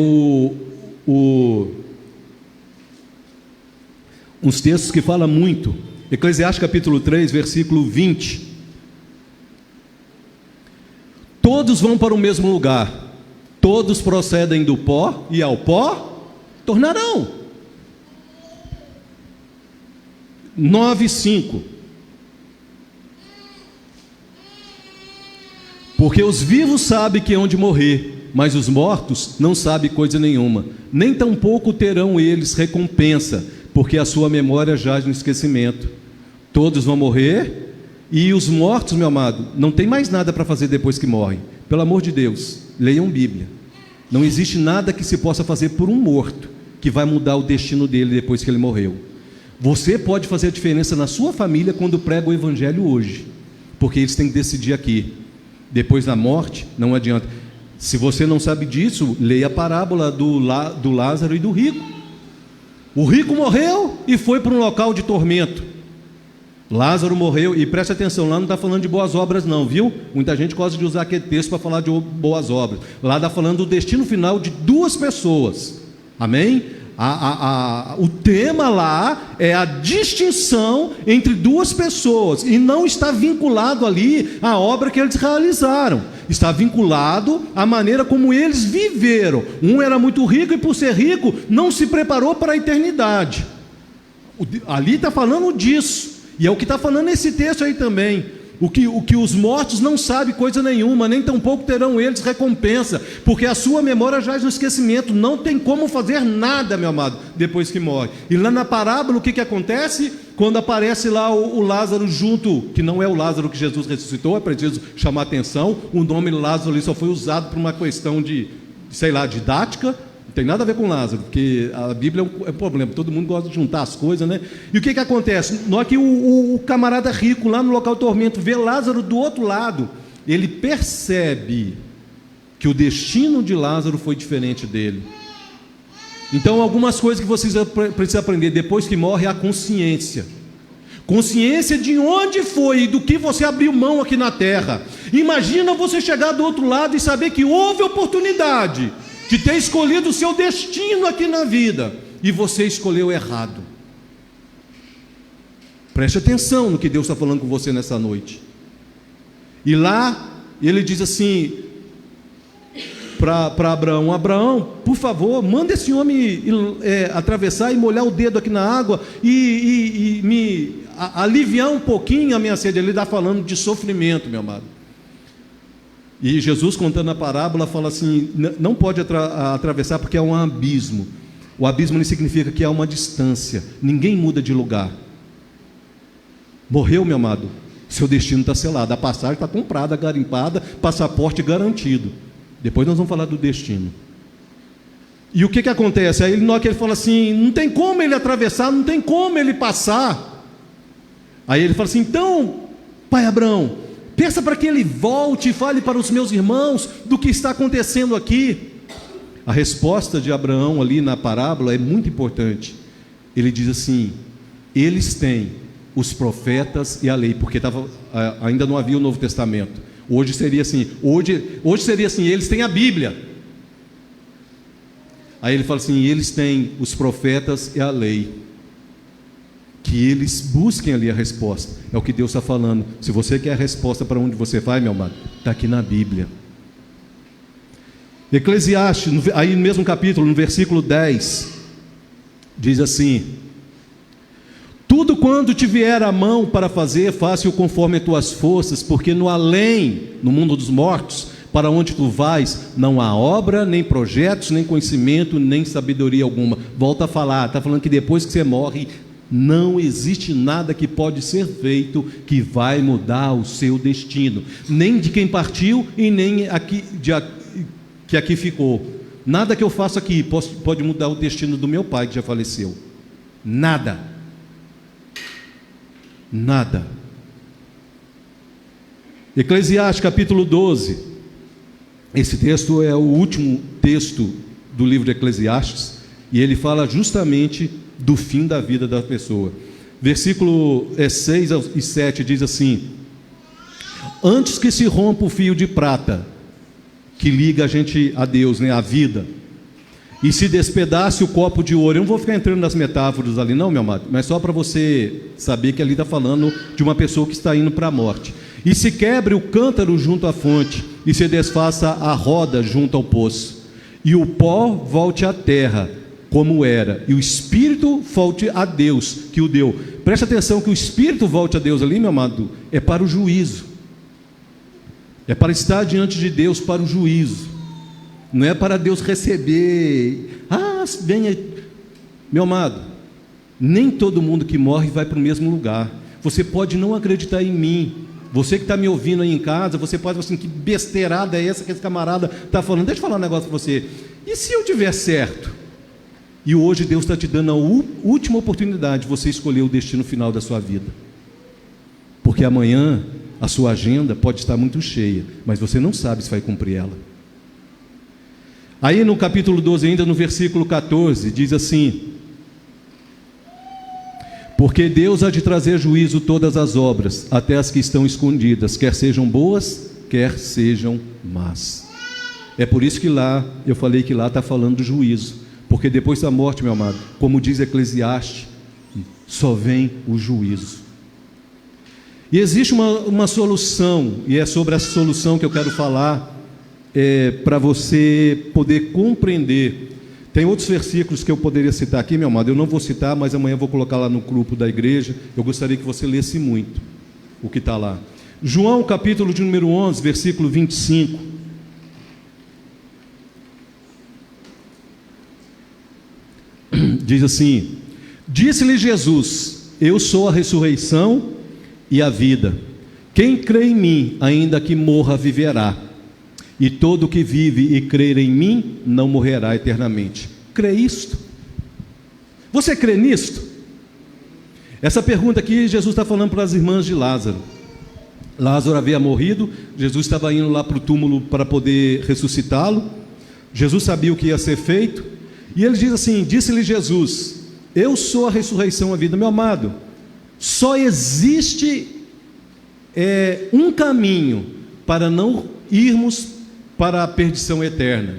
uns textos que falam muito. Eclesiastes capítulo 3, versículo 20. Todos vão para o mesmo lugar, todos procedem do pó, e ao pó tornarão. 9:5. Porque os vivos sabem que hão de morrer, mas os mortos não sabem coisa nenhuma, nem tampouco terão eles recompensa, porque a sua memória jaz no esquecimento. Todos vão morrer, e os mortos, meu amado, não tem mais nada para fazer depois que morrem. Pelo amor de Deus, leiam Bíblia. Não existe nada que se possa fazer por um morto que vai mudar o destino dele depois que ele morreu. Você pode fazer a diferença na sua família quando prega o Evangelho hoje, porque eles têm que decidir aqui. Depois da morte, não adianta. Se você não sabe disso, leia a parábola do Lázaro e do rico. O rico morreu e foi para um local de tormento. Lázaro morreu, e preste atenção, lá não está falando de boas obras não, viu? Muita gente gosta de usar aquele texto para falar de boas obras. Lá está falando do destino final de duas pessoas. Amém? O tema lá é a distinção entre duas pessoas, e não está vinculado ali à obra que eles realizaram, está vinculado à maneira como eles viveram. Um era muito rico e, por ser rico, não se preparou para a eternidade. Ali está falando disso, e é o que está falando nesse texto aí também. O que os mortos não sabem coisa nenhuma, nem tampouco terão eles recompensa, porque a sua memória jaz no esquecimento. Não tem como fazer nada, meu amado, depois que morre. E lá na parábola, o que acontece? Quando aparece lá o Lázaro junto, que não é o Lázaro que Jesus ressuscitou, é preciso chamar a atenção, o nome Lázaro ali só foi usado por uma questão de, sei lá, didática. Não tem nada a ver com Lázaro, porque a Bíblia é um problema, todo mundo gosta de juntar as coisas, né? E o que acontece? Na hora que o camarada rico lá no local do tormento vê Lázaro do outro lado, ele percebe que o destino de Lázaro foi diferente dele. Então, algumas coisas que vocês precisam aprender depois que morre é a consciência. Consciência de onde foi e do que você abriu mão aqui na terra. Imagina você chegar do outro lado e saber que houve oportunidade de ter escolhido o seu destino aqui na vida, e você escolheu errado. Preste atenção no que Deus está falando com você nessa noite. E lá, ele diz assim: para Abraão: Abraão, por favor, manda esse homem atravessar e molhar o dedo aqui na água e me aliviar um pouquinho a minha sede. Ele está falando de sofrimento, meu amado. E Jesus, contando a parábola, fala assim: não pode atravessar porque é um abismo. O abismo significa que há uma distância, ninguém muda de lugar. Morreu, meu amado, seu destino está selado, a passagem está comprada, garimpada, passaporte garantido. Depois nós vamos falar do destino. E o que acontece? Aí ele fala assim: não tem como ele atravessar, não tem como ele passar. Aí ele fala assim: então, pai Abraão, peça para que ele volte e fale para os meus irmãos do que está acontecendo aqui. A resposta de Abraão ali na parábola é muito importante. Ele diz assim: eles têm os profetas e a lei, porque ainda não havia o Novo Testamento. Hoje seria assim, eles têm a Bíblia. Aí ele fala assim: eles têm os profetas e a lei, que eles busquem ali a resposta. É o que Deus está falando. Se você quer a resposta para onde você vai, meu amado, está aqui na Bíblia. Eclesiastes, aí no mesmo capítulo, no versículo 10, diz assim: tudo quanto te vier à mão para fazer, faça-o conforme as tuas forças, porque no além, no mundo dos mortos, para onde tu vais, não há obra, nem projetos, nem conhecimento, nem sabedoria alguma. Volta a falar, está falando que depois que você morre, não existe nada que pode ser feito que vai mudar o seu destino, nem de quem partiu e nem que aqui ficou. Nada que eu faça aqui pode mudar o destino do meu pai que já faleceu. Nada. Nada. Eclesiastes capítulo 12. Esse texto é o último texto do livro de Eclesiastes, e ele fala justamente do fim da vida da pessoa. Versículo 6 e 7 diz assim: antes que se rompa o fio de prata que liga a gente a Deus, né, a vida, e se despedace o copo de ouro. Eu não vou ficar entrando nas metáforas ali não, meu amado, mas só para você saber que ali está falando de uma pessoa que está indo para a morte. E se quebre o cântaro junto à fonte, e se desfaça a roda junto ao poço, e o pó volte à terra como era, e o espírito volte a Deus que o deu. Preste atenção que o espírito volte a Deus ali, meu amado, é para o juízo. É para estar diante de Deus para o juízo. Não é para Deus receber. Venha. Meu amado, nem todo mundo que morre vai para o mesmo lugar. Você pode não acreditar em mim. Você que está me ouvindo aí em casa, você pode falar assim: que besteirada é essa que esse camarada está falando? Deixa eu falar um negócio para você. E se eu tiver certo? E hoje Deus está te dando a última oportunidade de você escolher o destino final da sua vida. Porque amanhã a sua agenda pode estar muito cheia, mas você não sabe se vai cumprir ela. Aí no capítulo 12, ainda no versículo 14, diz assim: porque Deus há de trazer juízo todas as obras, até as que estão escondidas, quer sejam boas, quer sejam más. É por isso que lá, eu falei que lá está falando do juízo, porque depois da morte, meu amado, como diz Eclesiastes, só vem o juízo. E existe uma solução, e é sobre essa solução que eu quero falar, para você poder compreender. Tem outros versículos que eu poderia citar aqui, meu amado, eu não vou citar, mas amanhã eu vou colocar lá no grupo da igreja. Eu gostaria que você lesse muito o que está lá. João, capítulo de número 11, versículo 25. Diz assim: disse-lhe Jesus: eu sou a ressurreição e a vida. Quem crê em mim, ainda que morra, viverá. E todo que vive e crer em mim, não morrerá eternamente. Crê isto? Você crê nisto? Essa pergunta aqui, Jesus está falando para as irmãs de Lázaro. Lázaro havia morrido, Jesus estava indo lá para o túmulo para poder ressuscitá-lo. Jesus sabia o que ia ser feito, e ele diz assim: disse-lhe Jesus: eu sou a ressurreição e a vida. Meu amado, só existe um caminho para não irmos para a perdição eterna,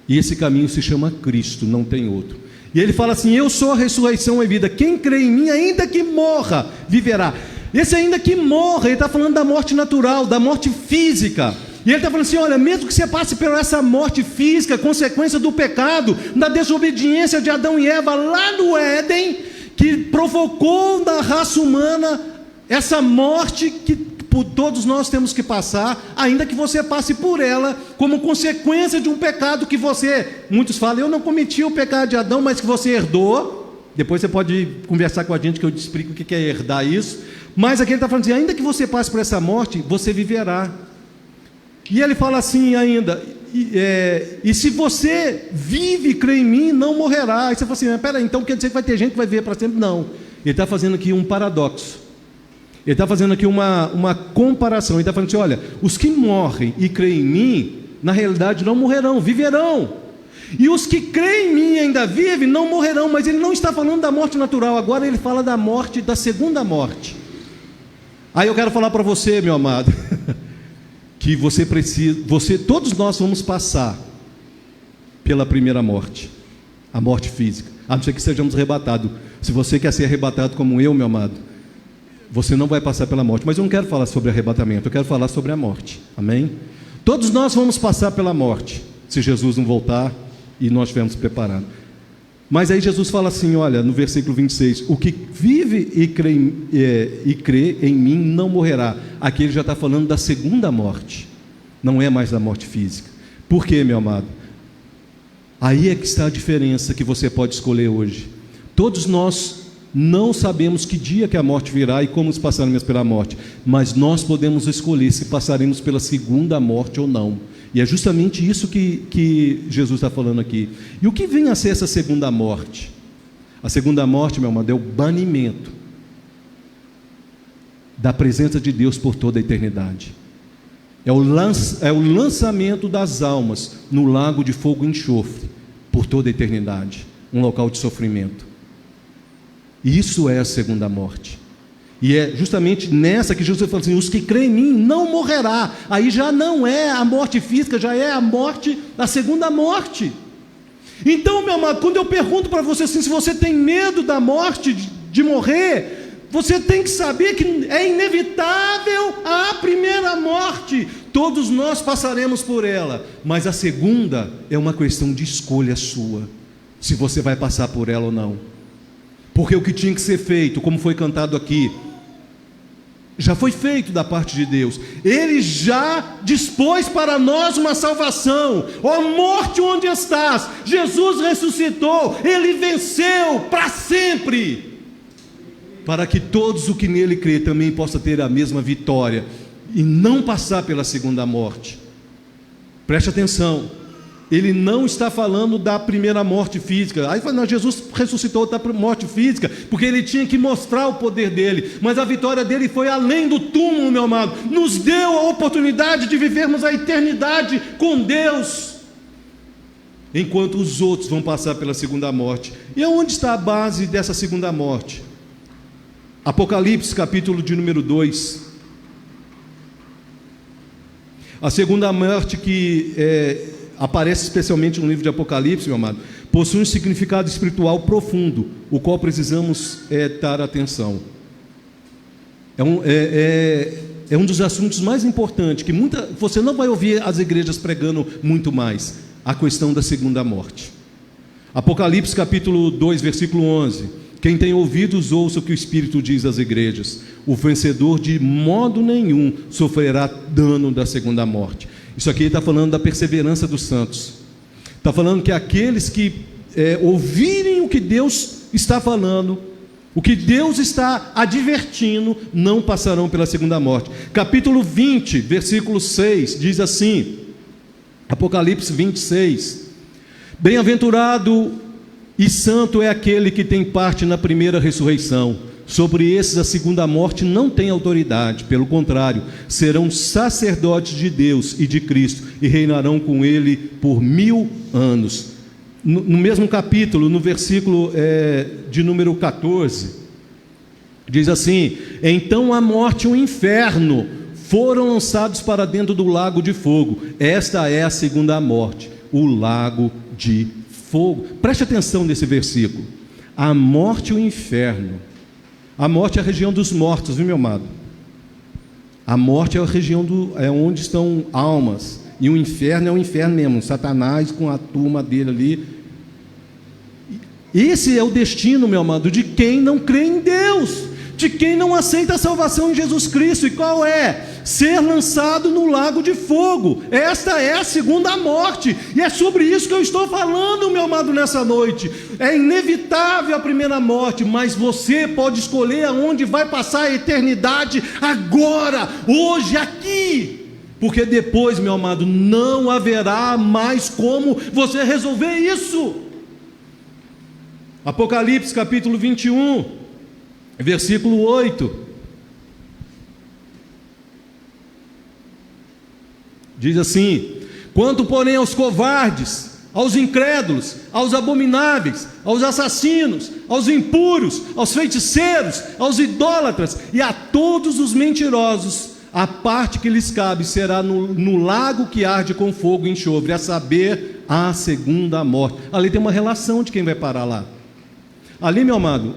e esse caminho se chama Cristo, não tem outro. E ele fala assim: eu sou a ressurreição e a vida, quem crê em mim, ainda que morra, viverá. Esse ainda que morra, ele está falando da morte natural, da morte física. E ele está falando assim, olha, mesmo que você passe por essa morte física, consequência do pecado, da desobediência de Adão e Eva lá no Éden, que provocou na raça humana essa morte que todos nós temos que passar, ainda que você passe por ela como consequência de um pecado que você, muitos falam, eu não cometi o pecado de Adão, mas que você herdou. Depois você pode conversar com a gente que eu te explico o que é herdar isso. Mas aqui ele está falando assim, ainda que você passe por essa morte, você viverá. E ele fala assim ainda, e se você vive e crê em mim, não morrerá. Aí você fala assim, mas peraí, então quer dizer que vai ter gente que vai viver para sempre? Não, ele está fazendo aqui um paradoxo. Ele está fazendo aqui uma comparação. Ele está falando assim, olha, os que morrem e creem em mim, na realidade não morrerão, viverão. E os que creem em mim e ainda vivem, não morrerão. Mas ele não está falando da morte natural, agora ele fala da morte, da segunda morte. Aí eu quero falar para você, meu amado, que todos nós vamos passar pela primeira morte, a morte física, a não ser que sejamos arrebatados. Se você quer ser arrebatado como eu, meu amado, você não vai passar pela morte. Mas eu não quero falar sobre arrebatamento, eu quero falar sobre a morte, amém? Todos nós vamos passar pela morte, se Jesus não voltar e nós estivermos preparados. Mas aí Jesus fala assim, olha, no versículo 26, o que vive e crê em mim não morrerá. Aqui ele já está falando da segunda morte, não é mais da morte física. Por quê, meu amado? Aí é que está a diferença que você pode escolher hoje. Todos nós não sabemos que dia que a morte virá e como nos passaremos pela morte, mas nós podemos escolher se passaremos pela segunda morte ou não. E é justamente isso que Jesus está falando aqui. E o que vem a ser essa segunda morte? A segunda morte, meu amado, é o banimento da presença de Deus por toda a eternidade. É o lançamento das almas no lago de fogo e enxofre por toda a eternidade, um local de sofrimento. Isso é a segunda morte. E é justamente nessa que Jesus fala assim, os que creem em mim não morrerá. Aí já não é a morte física, já é a morte, a segunda morte. Então, meu amado, quando eu pergunto para você assim, se você tem medo da morte, de morrer, você tem que saber que é inevitável a primeira morte. Todos nós passaremos por ela, mas a segunda é uma questão de escolha sua, se você vai passar por ela ou não. Porque o que tinha que ser feito, como foi cantado aqui, já foi feito da parte de Deus. Ele já dispôs para nós uma salvação. Ó morte, onde estás? Jesus ressuscitou, Ele venceu para sempre, para que todos os que nele crê também possam ter a mesma vitória e não passar pela segunda morte. Preste atenção, ele não está falando da primeira morte física. Aí fala, não, Jesus ressuscitou da morte física, porque ele tinha que mostrar o poder dele, mas a vitória dele foi além do túmulo, meu amado, nos deu a oportunidade de vivermos a eternidade com Deus, enquanto os outros vão passar pela segunda morte. E onde está a base dessa segunda morte? Apocalipse, capítulo de número 2. A segunda morte que aparece especialmente no livro de Apocalipse, meu amado, possui um significado espiritual profundo, o qual precisamos dar atenção. É um dos assuntos mais importantes, que você não vai ouvir as igrejas pregando muito mais, a questão da segunda morte. Apocalipse capítulo 2, versículo 11. Quem tem ouvidos, ouça o que o Espírito diz às igrejas. O vencedor de modo nenhum sofrerá dano da segunda morte. Isso aqui está falando da perseverança dos santos. Está falando que aqueles que ouvirem o que Deus está falando, o que Deus está advertindo, não passarão pela segunda morte. Capítulo 20, versículo 6, diz assim, Apocalipse 26. Bem-aventurado e santo é aquele que tem parte na primeira ressurreição. Sobre esses a segunda morte não tem autoridade, pelo contrário, serão sacerdotes de Deus e de Cristo, e reinarão com ele por 1000 anos. No mesmo capítulo, no versículo de número 14, diz assim: então a morte e o inferno foram lançados para dentro do lago de fogo. Esta é a segunda morte, o lago de fogo. Preste atenção nesse versículo. A morte e o inferno. A morte é a região dos mortos, viu, meu amado? A morte é a região é onde estão almas. E o inferno é o inferno mesmo, Satanás com a turma dele ali. Esse é o destino, meu amado, de quem não crê em Deus, de quem não aceita a salvação em Jesus Cristo. E qual é? Ser lançado no lago de fogo. Esta é a segunda morte. E é sobre isso que eu estou falando, meu amado, nessa noite. É inevitável a primeira morte, mas você pode escolher aonde vai passar a eternidade agora, hoje, aqui. Porque depois, meu amado, não haverá mais como você resolver isso. Apocalipse capítulo 21, versículo 8. Diz assim: quanto porém aos covardes, aos incrédulos, aos abomináveis, aos assassinos, aos impuros, aos feiticeiros, aos idólatras e a todos os mentirosos, a parte que lhes cabe será no lago que arde com fogo e enxofre, a saber, a segunda morte. Ali tem uma relação de quem vai parar lá. Ali, meu amado,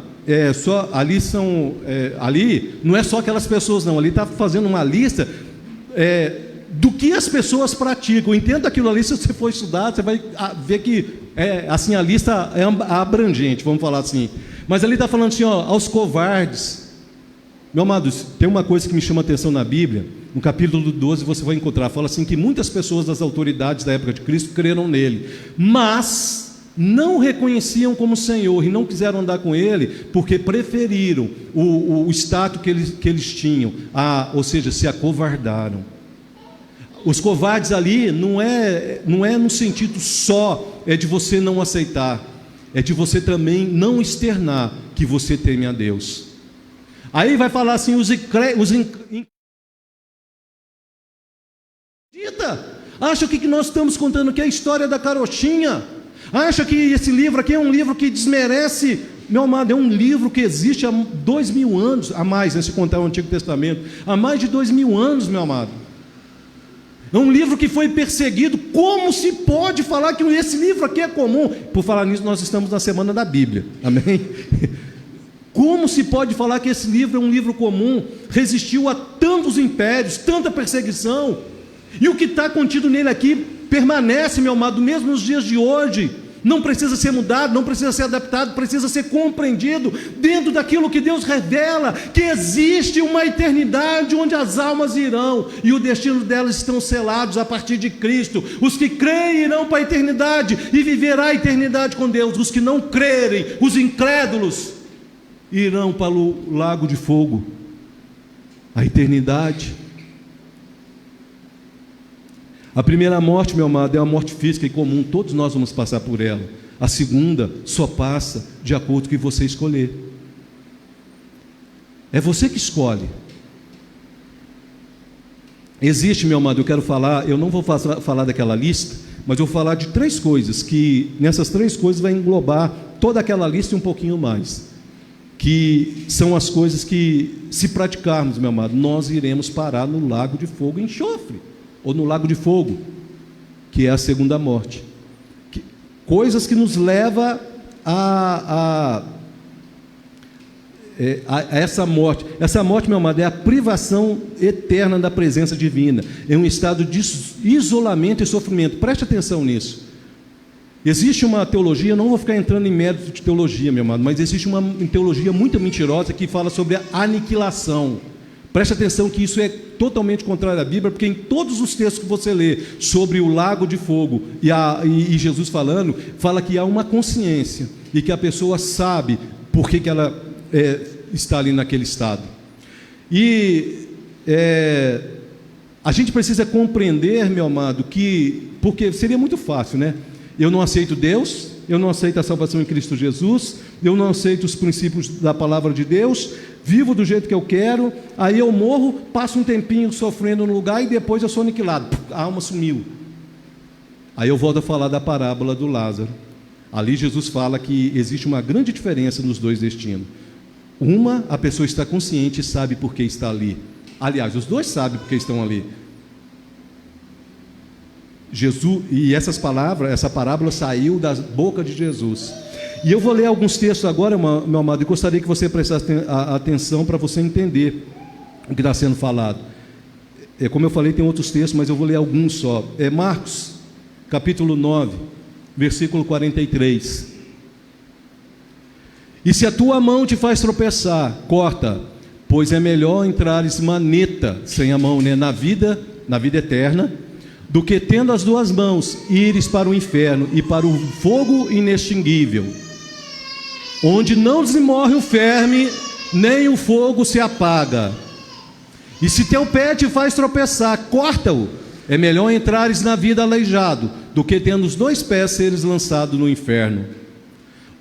ali não é só aquelas pessoas, não. Ali está fazendo uma lista do que as pessoas praticam. Entenda aquilo ali, se você for estudar, você vai ver que assim, a lista é abrangente, vamos falar assim. Mas ali está falando assim, ó, aos covardes. Meu amado, tem uma coisa que me chama a atenção na Bíblia, no capítulo 12 você vai encontrar, fala assim que muitas pessoas das autoridades da época de Cristo creram nele, mas não reconheciam como Senhor e não quiseram andar com Ele, porque preferiram o status que eles tinham, ou seja, se acovardaram. Os covardes ali não é no sentido só de você não aceitar, é de você também não externar que você teme a Deus. Aí vai falar assim, acha que nós estamos contando aqui a história da carochinha? Acha que esse livro aqui é um livro que desmerece? Meu amado, é um livro que existe há 2000 anos, a mais, se contar o Antigo Testamento, há mais de 2000 anos, meu amado. É um livro que foi perseguido. Como se pode falar que esse livro aqui é comum? Por falar nisso, nós estamos na semana da Bíblia, amém? Como se pode falar que esse livro é um livro comum? Resistiu a tantos impérios, tanta perseguição, e o que está contido nele aqui permanece, meu amado, mesmo nos dias de hoje. Não precisa ser mudado, não precisa ser adaptado, precisa ser compreendido dentro daquilo que Deus revela, que existe uma eternidade onde as almas irão, e o destino delas estão selados a partir de Cristo. Os que creem irão para a eternidade e viverá a eternidade com Deus. Os que não crerem, os incrédulos, irão para o lago de fogo, a eternidade. A primeira morte, meu amado, é uma morte física e comum, todos nós vamos passar por ela. A segunda só passa de acordo com o que você escolher. É você que escolhe. Existe, meu amado, eu quero falar, eu não vou falar daquela lista, mas eu vou falar de 3 coisas, que nessas 3 coisas vai englobar toda aquela lista e um pouquinho mais, que são as coisas que, se praticarmos, meu amado, nós iremos parar no lago de fogo e enxofre, ou no lago de fogo, que é a segunda morte. Coisas que nos levam a essa morte. Essa morte, meu amado, é a privação eterna da presença divina, é um estado de isolamento e sofrimento. Preste atenção nisso. Existe uma teologia, não vou ficar entrando em mérito de teologia, meu amado, mas existe uma teologia muito mentirosa que fala sobre a aniquilação. Preste atenção que isso é totalmente contrário à Bíblia, porque em todos os textos que você lê sobre o lago de fogo e Jesus falando, fala que há uma consciência e que a pessoa sabe por que ela está ali naquele estado. E a gente precisa compreender, meu amado, porque seria muito fácil, né? Eu não aceito Deus, eu não aceito a salvação em Cristo Jesus, eu não aceito os princípios da palavra de Deus, vivo do jeito que eu quero, aí eu morro, passo um tempinho sofrendo no lugar e depois eu sou aniquilado, a alma sumiu. Aí eu volto a falar da parábola do Lázaro. Ali Jesus fala que existe uma grande diferença nos 2 destinos. Uma, a pessoa está consciente e sabe por que está ali. Aliás, os 2 sabem por que estão ali. Jesus, e essa parábola saiu da boca de Jesus. E eu vou ler alguns textos agora, meu amado, e gostaria que você prestasse atenção para você entender o que está sendo falado. como eu falei, tem outros textos, mas eu vou ler alguns só. Marcos, capítulo 9, versículo 43. E se a tua mão te faz tropeçar, corta, pois é melhor entrares maneta, sem a mão, né, na vida eterna, do que tendo as duas mãos, ires para o inferno e para o fogo inextinguível, onde não se morre o verme, nem o fogo se apaga. E se teu pé te faz tropeçar, corta-o. É melhor entrares na vida aleijado, do que tendo os dois pés seres lançado no inferno,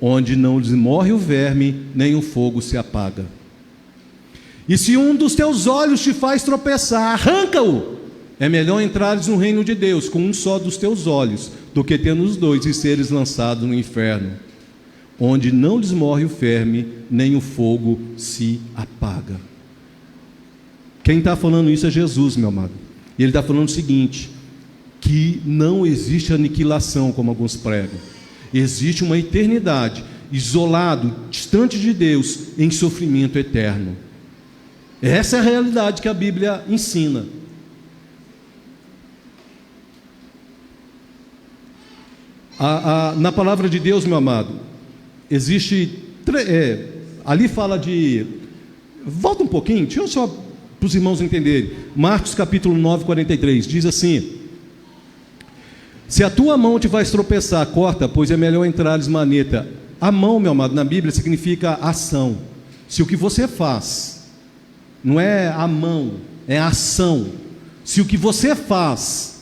onde não lhes morre o verme, nem o fogo se apaga. E se um dos teus olhos te faz tropeçar, arranca-o. É melhor entrares no reino de Deus com um só dos teus olhos, do que tendo os dois e seres lançados no inferno, onde não lhes morre o verme, nem o fogo se apaga. Quem está falando isso é Jesus, meu amado. E ele está falando o seguinte, que não existe aniquilação, como alguns pregam. Existe uma eternidade, isolado, distante de Deus, em sofrimento eterno. Essa é a realidade que a Bíblia ensina. Na palavra de Deus, meu amado, existe, ali fala de, volta um pouquinho, deixa eu só, para os irmãos entenderem, Marcos capítulo 9, 43, diz assim, se a tua mão te faz tropeçar, corta, pois é melhor entrares maneta. A mão, meu amado, na Bíblia significa ação. Se o que você faz, não é a mão, é a ação, se o que você faz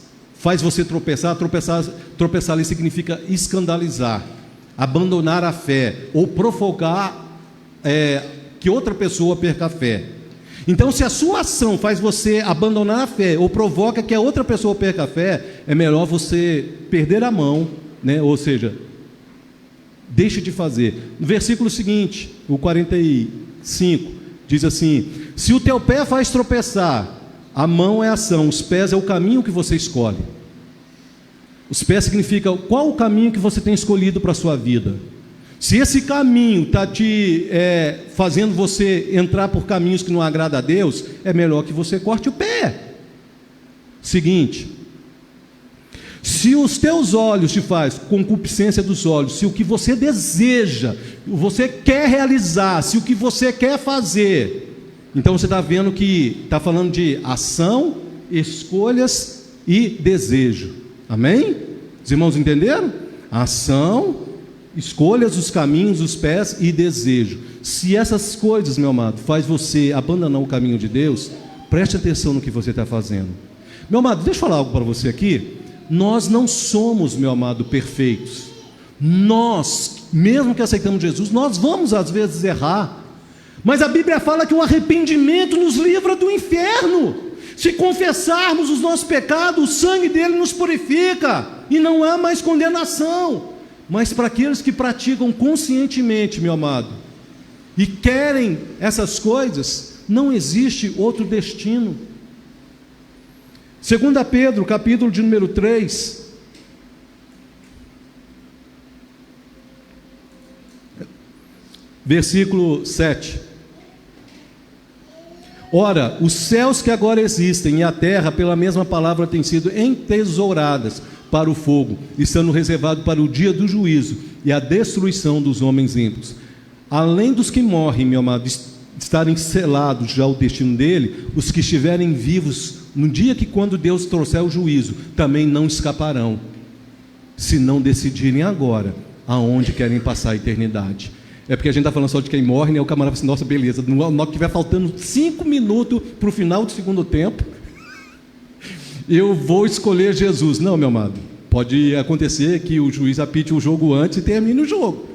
você tropeçar ali significa escandalizar, abandonar a fé, ou provocar que outra pessoa perca a fé. Então, se a sua ação faz você abandonar a fé, ou provoca que a outra pessoa perca a fé, é melhor você perder a mão, né? Ou seja, deixe de fazer. No versículo seguinte, o 45, diz assim, se o teu pé faz tropeçar, a mão é a ação, os pés é o caminho que você escolhe. Os pés significam qual o caminho que você tem escolhido para a sua vida. Se esse caminho está te fazendo você entrar por caminhos que não agradam a Deus, é melhor que você corte o pé. Seguinte, se os teus olhos te faz concupiscência dos olhos, se o que você deseja, você quer realizar, se o que você quer fazer, então você está vendo que está falando de ação, escolhas e desejo. Amém? Os irmãos entenderam? Ação, escolhas, os caminhos, os pés e desejo. Se essas coisas, meu amado, faz você abandonar o caminho de Deus, preste atenção no que você está fazendo. Meu amado, deixa eu falar algo para você aqui. Nós não somos, meu amado, perfeitos. Nós, mesmo que aceitamos Jesus, nós vamos às vezes errar. Mas a Bíblia fala que o arrependimento nos livra do inferno. Se confessarmos os nossos pecados, o sangue dele nos purifica, e não há mais condenação. Mas para aqueles que praticam conscientemente, meu amado, e querem essas coisas, não existe outro destino. 2 Pedro, capítulo de número 3, versículo 7. Ora, os céus que agora existem e a terra, pela mesma palavra, têm sido entesouradas para o fogo, estando reservado para o dia do juízo e a destruição dos homens ímpios. Além dos que morrem, meu amado, estarem selados já o destino dele, os que estiverem vivos no dia que, quando Deus trouxer o juízo, também não escaparão, se não decidirem agora aonde querem passar a eternidade. É porque a gente está falando só de quem morre, né? O camarada fala assim, nossa, beleza, na hora que estiver faltando 5 minutos para o final do segundo tempo, eu vou escolher Jesus. Não, meu amado, pode acontecer que o juiz apite o jogo antes e termine o jogo.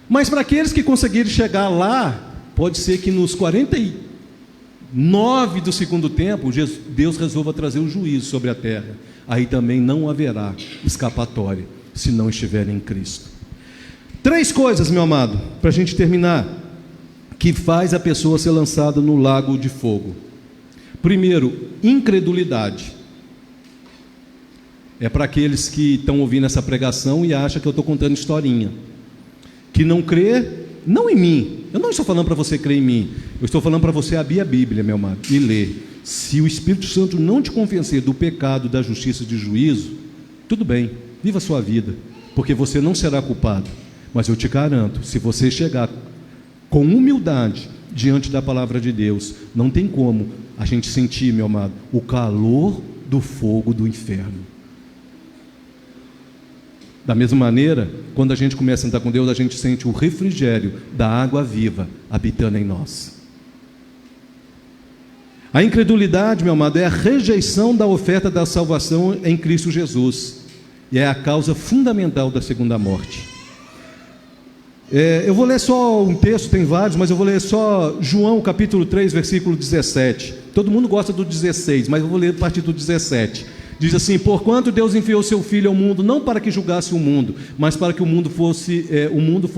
Mas para aqueles que conseguirem chegar lá, pode ser que nos 49 do segundo tempo, Deus resolva trazer o juízo sobre a terra. Aí também não haverá escapatória, se não estiverem em Cristo. 3 coisas, meu amado, para a gente terminar, que faz a pessoa ser lançada no lago de fogo. Primeiro, incredulidade. É para aqueles que estão ouvindo essa pregação e acham que eu estou contando historinha. Que não crê, não em mim. Eu não estou falando para você crer em mim. Eu estou falando para você abrir a Bíblia, meu amado, e ler. Se o Espírito Santo não te convencer do pecado, da justiça e do juízo, tudo bem, viva a sua vida, porque você não será culpado. Mas eu te garanto, se você chegar com humildade diante da palavra de Deus, não tem como a gente sentir, meu amado, o calor do fogo do inferno. Da mesma maneira, quando a gente começa a andar com Deus, a gente sente o refrigério da água viva habitando em nós. A incredulidade, meu amado, é a rejeição da oferta da salvação em Cristo Jesus, e é a causa fundamental da segunda morte. Eu vou ler só um texto, tem vários, mas eu vou ler só João capítulo 3, versículo 17. Todo mundo gosta do 16, mas eu vou ler a partir do 17. Diz assim: porquanto Deus enviou seu Filho ao mundo, não para que julgasse o mundo, mas para que o mundo fosse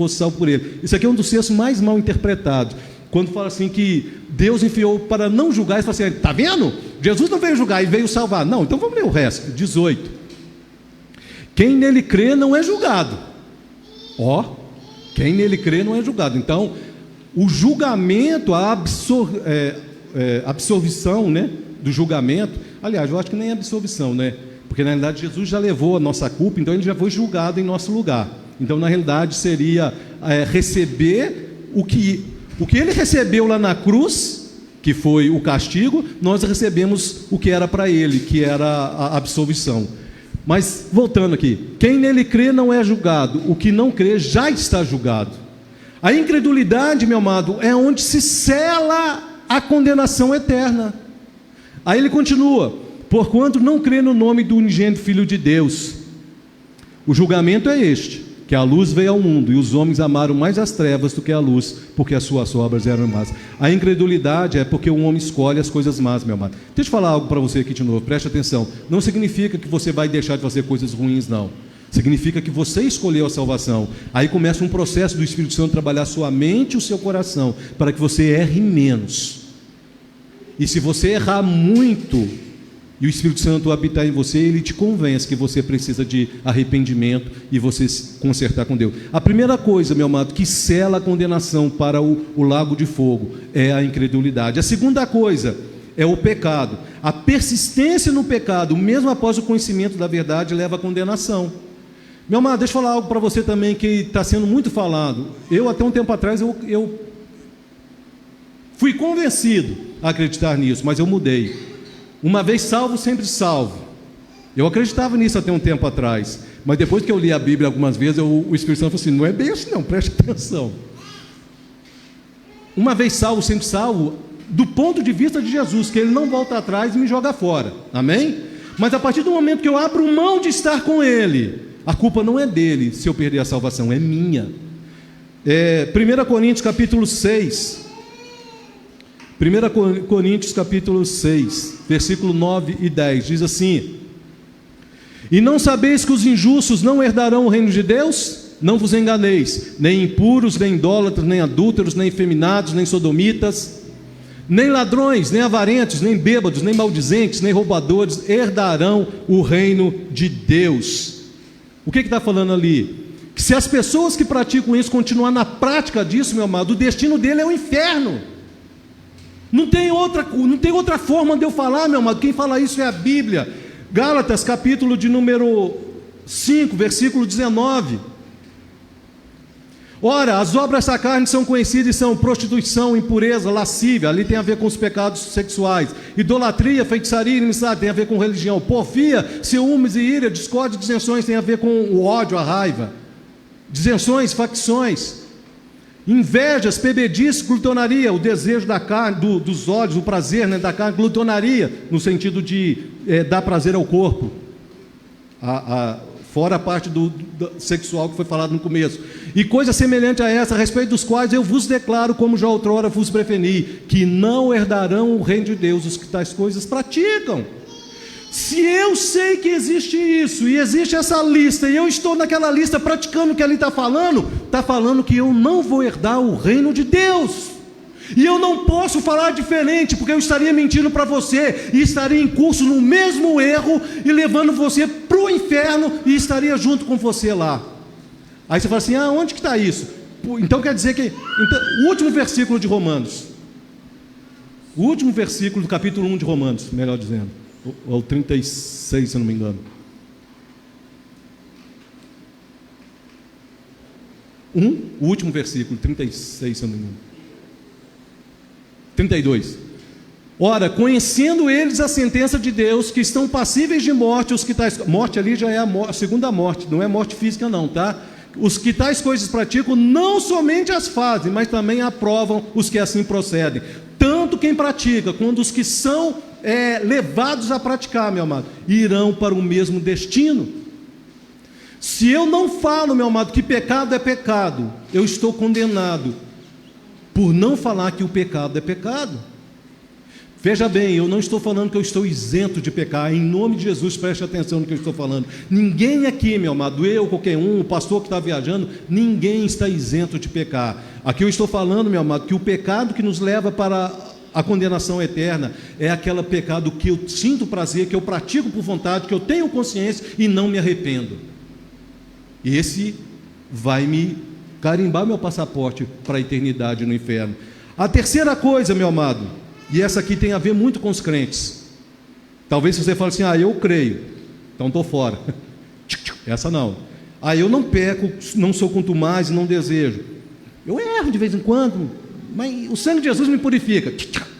salvo por ele. Isso aqui é um dos textos mais mal interpretados. Quando fala assim que Deus enviou para não julgar, ele fala assim: está vendo? Jesus não veio julgar, ele veio salvar. Não, então vamos ler o resto. 18. Quem nele crê não é julgado. Quem nele crê não é julgado. Então, o julgamento, a absolvição, né, do julgamento, aliás, eu acho que nem absolvição, né? Porque na realidade Jesus já levou a nossa culpa, então ele já foi julgado em nosso lugar. Então, na realidade, seria receber o que ele recebeu lá na cruz, que foi o castigo, nós recebemos o que era para ele, que era a absolvição. Mas, voltando aqui, quem nele crê não é julgado, o que não crê já está julgado. A incredulidade, meu amado, é onde se sela a condenação eterna. Aí ele continua: porquanto não crê no nome do unigênito Filho de Deus. O julgamento é este, que a luz veio ao mundo, e os homens amaram mais as trevas do que a luz, porque as suas obras eram más. A incredulidade é porque o homem escolhe as coisas más, meu amado. Deixa eu falar algo para você aqui de novo, preste atenção. Não significa que você vai deixar de fazer coisas ruins, não. Significa que você escolheu a salvação. Aí começa um processo do Espírito Santo trabalhar sua mente e o seu coração, para que você erre menos. E se você errar muito, e o Espírito Santo habitar em você, ele te convence que você precisa de arrependimento e você se consertar com Deus. A primeira coisa, meu amado, que sela a condenação para o lago de fogo é a incredulidade. A segunda coisa é o pecado. A persistência no pecado, mesmo após o conhecimento da verdade, leva à condenação. Meu amado, deixa eu falar algo para você também que está sendo muito falado. Eu, até um tempo atrás, eu fui convencido a acreditar nisso, mas eu mudei. Uma vez salvo, sempre salvo. Eu acreditava nisso até um tempo atrás, mas depois que eu li a Bíblia algumas vezes, o Espírito Santo falou assim: não é bem assim não, preste atenção. Uma vez salvo, sempre salvo, do ponto de vista de Jesus, que ele não volta atrás e me joga fora, amém? Mas a partir do momento que eu abro mão de estar com ele, a culpa não é dele se eu perder a salvação, é minha. 1 Coríntios capítulo 6, 1 Coríntios capítulo 6, versículo 9 e 10, diz assim: e não sabeis que os injustos não herdarão o reino de Deus? Não vos enganeis, nem impuros, nem idólatras, nem adúlteros, nem efeminados, nem sodomitas, nem ladrões, nem avarentos, nem bêbados, nem maldizentes, nem roubadores herdarão o reino de Deus. O que está falando ali? Que se as pessoas que praticam isso continuar na prática disso, meu amado, o destino dele é o inferno. Não tem outra forma de eu falar, meu amado. Quem fala isso é a Bíblia. Gálatas, capítulo de número 5, versículo 19. Ora, as obras da carne são conhecidas e são prostituição, impureza, lascívia, ali tem a ver com os pecados sexuais, idolatria, feitiçaria, inimizade, tem a ver com religião, porfia, ciúmes e ira, discórdia, dissensões, tem a ver com o ódio, a raiva, disenções, facções, invejas, bebedice, glutonaria, o desejo da carne, dos olhos, o prazer, né, da carne, glutonaria, no sentido de dar prazer ao corpo, fora a parte do sexual que foi falado no começo, e coisa semelhante a essa, a respeito dos quais eu vos declaro, como já outrora vos preveni, que não herdarão o reino de Deus os que tais coisas praticam. Se eu sei que existe isso, e existe essa lista, e eu estou naquela lista praticando o que ali está falando que eu não vou herdar o reino de Deus, e eu não posso falar diferente, porque eu estaria mentindo para você, e estaria em curso no mesmo erro, e levando você para o inferno, e estaria junto com você lá. Aí você fala assim: onde que está isso? Então quer dizer que, então, o último versículo de Romanos, O último versículo do capítulo 1 de Romanos, melhor dizendo, ou 36, se eu não me engano. O último versículo, 36, se eu não me engano. 32. Ora, conhecendo eles a sentença de Deus, que estão passíveis de morte, os que tais... Morte ali já é a segunda morte, não é morte física não, tá? Os que tais coisas praticam, não somente as fazem, mas também aprovam os que assim procedem. Tanto quem pratica, quanto os que são levados a praticar, meu amado, irão para o mesmo destino. Se eu não falo, meu amado, que pecado é pecado, eu estou condenado por não falar que o pecado é pecado. Veja bem, eu não estou falando que eu estou isento de pecar. Em nome de Jesus, preste atenção no que eu estou falando. Ninguém aqui, meu amado, eu, qualquer um, o pastor que está viajando, ninguém está isento de pecar. Aqui eu estou falando, meu amado, que o pecado que nos leva para a condenação eterna é aquele pecado que eu sinto prazer, que eu pratico por vontade, que eu tenho consciência e não me arrependo. Esse vai me carimbar meu passaporte para a eternidade no inferno. A terceira coisa, meu amado, e essa aqui tem a ver muito com os crentes. Talvez você fale assim, eu creio, então estou fora. Essa não. Eu não peco, não sou contumaz e não desejo. Eu erro de vez em quando, mas o sangue de Jesus me purifica.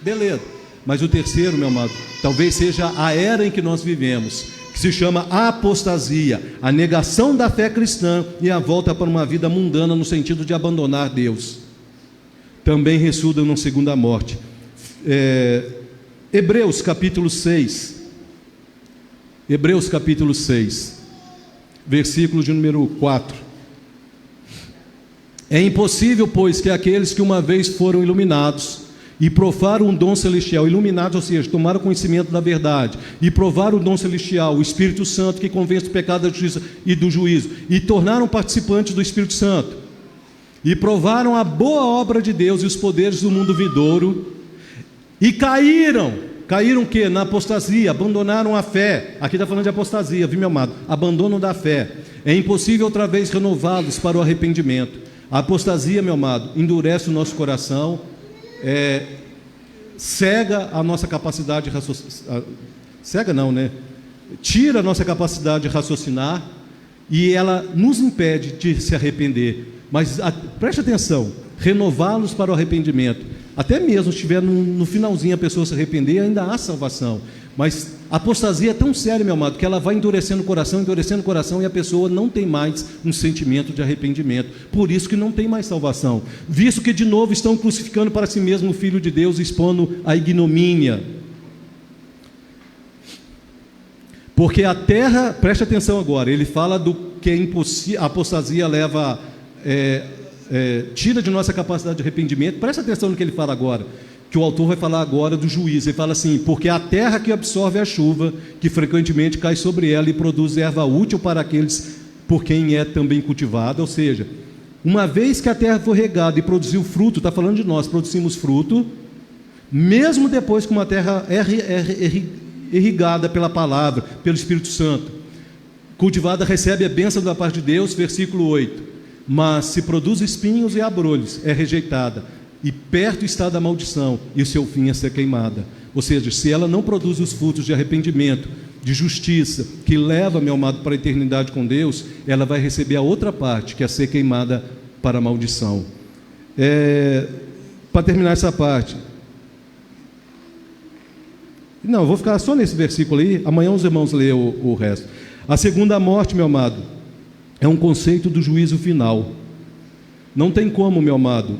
Beleza. Mas o terceiro, meu amado, talvez seja a era em que nós vivemos, que se chama apostasia, a negação da fé cristã e a volta para uma vida mundana no sentido de abandonar Deus. Também ressurda na segunda morte. Hebreus capítulo 6, Hebreus capítulo 6, versículo de número 4. É impossível, pois, que aqueles que uma vez foram iluminados e provaram um dom celestial, iluminados, ou seja, tomaram conhecimento da verdade, e provaram o dom celestial, o Espírito Santo que convence do pecado, da justiça e do juízo, e tornaram participantes do Espírito Santo, e provaram a boa obra de Deus e os poderes do mundo vindouro, e caíram o quê? Na apostasia, abandonaram a fé. Aqui está falando de apostasia, viu, meu amado? Abandono da fé. É impossível outra vez renová-los para o arrependimento. A apostasia, meu amado, endurece o nosso coração, cega a nossa capacidade de raciocinar, cega não, né? Tira a nossa capacidade de raciocinar e ela nos impede de se arrepender. Mas preste atenção, renová-los para o arrependimento. Até mesmo se estiver no finalzinho a pessoa se arrepender, ainda há salvação. Mas a apostasia é tão séria, meu amado, que ela vai endurecendo o coração e a pessoa não tem mais um sentimento de arrependimento. Por isso que não tem mais salvação, visto que de novo estão crucificando para si mesmo o Filho de Deus, expondo a ignomínia. Porque a terra, preste atenção agora, ele fala do que a apostasia leva, tira de nossa capacidade de arrependimento. Preste atenção no que ele fala agora, que o autor vai falar agora do juízo. Ele fala assim: porque a terra que absorve a chuva, que frequentemente cai sobre ela e produz erva útil para aqueles por quem é também cultivada. Ou seja, uma vez que a terra for regada e produziu fruto, está falando de nós, produzimos fruto, mesmo depois que uma terra irrigada pela palavra, pelo Espírito Santo, cultivada, recebe a bênção da parte de Deus. Versículo 8: mas se produz espinhos e abrolhos, é rejeitada, e perto está da maldição, e o seu fim é ser queimada. Ou seja, se ela não produz os frutos de arrependimento, de justiça, que leva, meu amado, para a eternidade com Deus, ela vai receber a outra parte, que é ser queimada para a maldição. Para terminar essa parte, não, eu vou ficar só nesse versículo aí, amanhã os irmãos lêem o resto. A segunda morte, meu amado, é um conceito do juízo final. Não tem como, meu amado,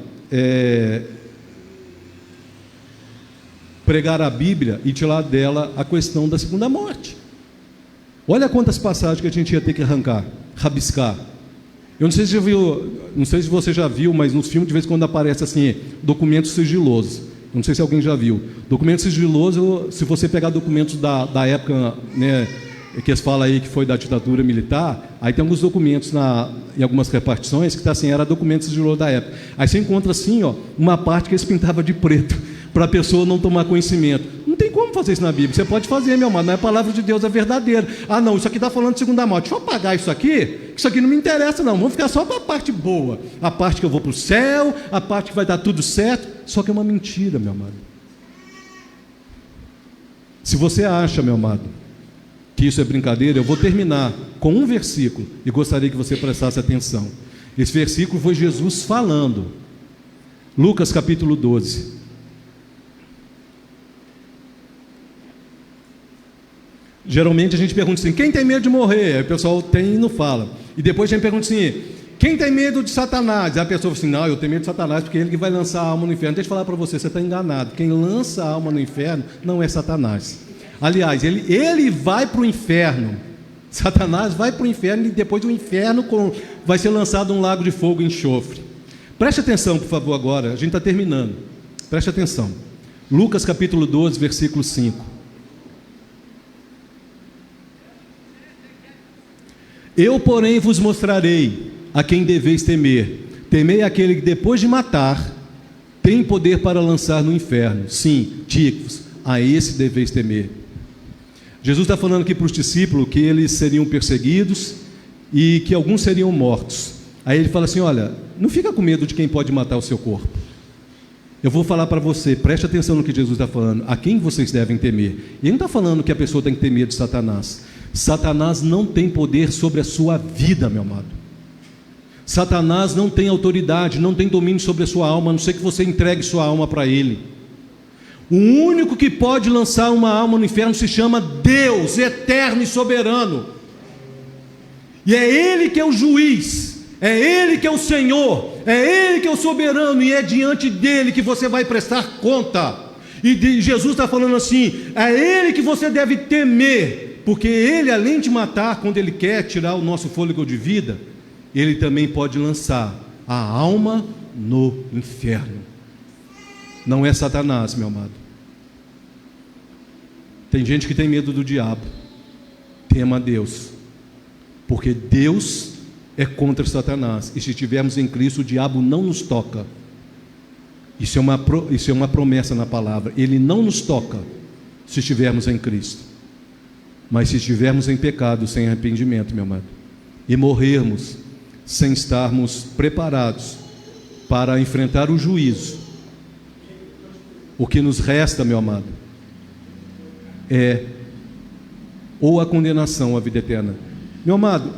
pregar a Bíblia e tirar dela a questão da segunda morte. Olha quantas passagens que a gente ia ter que rabiscar. Eu não sei se você já viu, mas nos filmes de vez em quando aparece assim, documento sigiloso. Não sei se alguém já viu. Documento sigiloso, se você pegar documentos da época, né, que eles falam aí que foi da ditadura militar, aí tem alguns documentos em algumas repartições que está assim, era documento sigiloso da época. Aí você encontra assim, uma parte que eles pintavam de preto, para a pessoa não tomar conhecimento. Não tem como fazer isso na Bíblia. Você pode fazer, meu amado, mas a palavra de Deus é verdadeira. Não, isso aqui está falando de segunda morte. Deixa eu apagar isso aqui não me interessa não, vamos ficar só para a parte boa, a parte que eu vou para o céu, a parte que vai dar tudo certo. Só que é uma mentira, meu amado. Se você acha, meu amado, que isso é brincadeira, eu vou terminar com um versículo e gostaria que você prestasse atenção. Esse versículo foi Jesus falando. Lucas capítulo 12. Geralmente a gente pergunta assim: quem tem medo de morrer? Aí o pessoal tem e não fala. E depois a gente pergunta assim: quem tem medo de Satanás? Aí a pessoa fala assim: não, eu tenho medo de Satanás porque é ele que vai lançar a alma no inferno. Deixa eu falar para você, você está enganado. Quem lança a alma no inferno não é Satanás. Aliás, ele vai para o inferno. Satanás vai para o inferno e depois do inferno vai ser lançado um lago de fogo e enxofre. Preste atenção, por favor, agora. A gente está terminando. Preste atenção. Lucas capítulo 12, versículo 5. Eu, porém, vos mostrarei a quem deveis temer. Temei aquele que depois de matar tem poder para lançar no inferno. Sim, digo-vos, a esse deveis temer. Jesus está falando aqui para os discípulos que eles seriam perseguidos e que alguns seriam mortos. Aí ele fala assim: olha, não fica com medo de quem pode matar o seu corpo. Eu vou falar para você, preste atenção no que Jesus está falando, a quem vocês devem temer. Ele não está falando que a pessoa tem que ter medo de Satanás. Satanás não tem poder sobre a sua vida, meu amado. Satanás não tem autoridade, não tem domínio sobre a sua alma, a não ser que você entregue sua alma para ele. O único que pode lançar uma alma no inferno se chama Deus, eterno e soberano. E é Ele que é o juiz, é Ele que é o Senhor, é Ele que é o soberano, e é diante dele que você vai prestar conta. E Jesus está falando assim: é Ele que você deve temer, porque Ele, além de matar, quando Ele quer tirar o nosso fôlego de vida, Ele também pode lançar a alma no inferno. Não é Satanás, meu amado. Tem gente que tem medo do diabo. Tema Deus, porque Deus é contra Satanás, e se estivermos em Cristo, o diabo não nos toca. Isso é uma promessa na palavra. Ele não nos toca se estivermos em Cristo. Mas se estivermos em pecado, sem arrependimento, meu amado, e morrermos sem estarmos preparados para enfrentar o juízo, o que nos resta, meu amado, é ou a condenação, a vida eterna. Meu amado,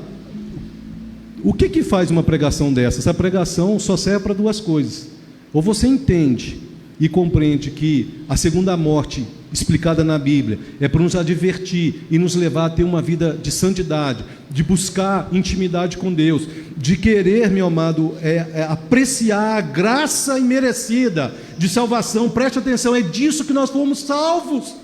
o que faz uma pregação dessa? Essa pregação só serve para duas coisas: ou você entende e compreende que a segunda morte explicada na Bíblia é para nos advertir e nos levar a ter uma vida de santidade, de buscar intimidade com Deus, de querer, meu amado, apreciar a graça imerecida de salvação. Preste atenção, é disso que nós fomos salvos.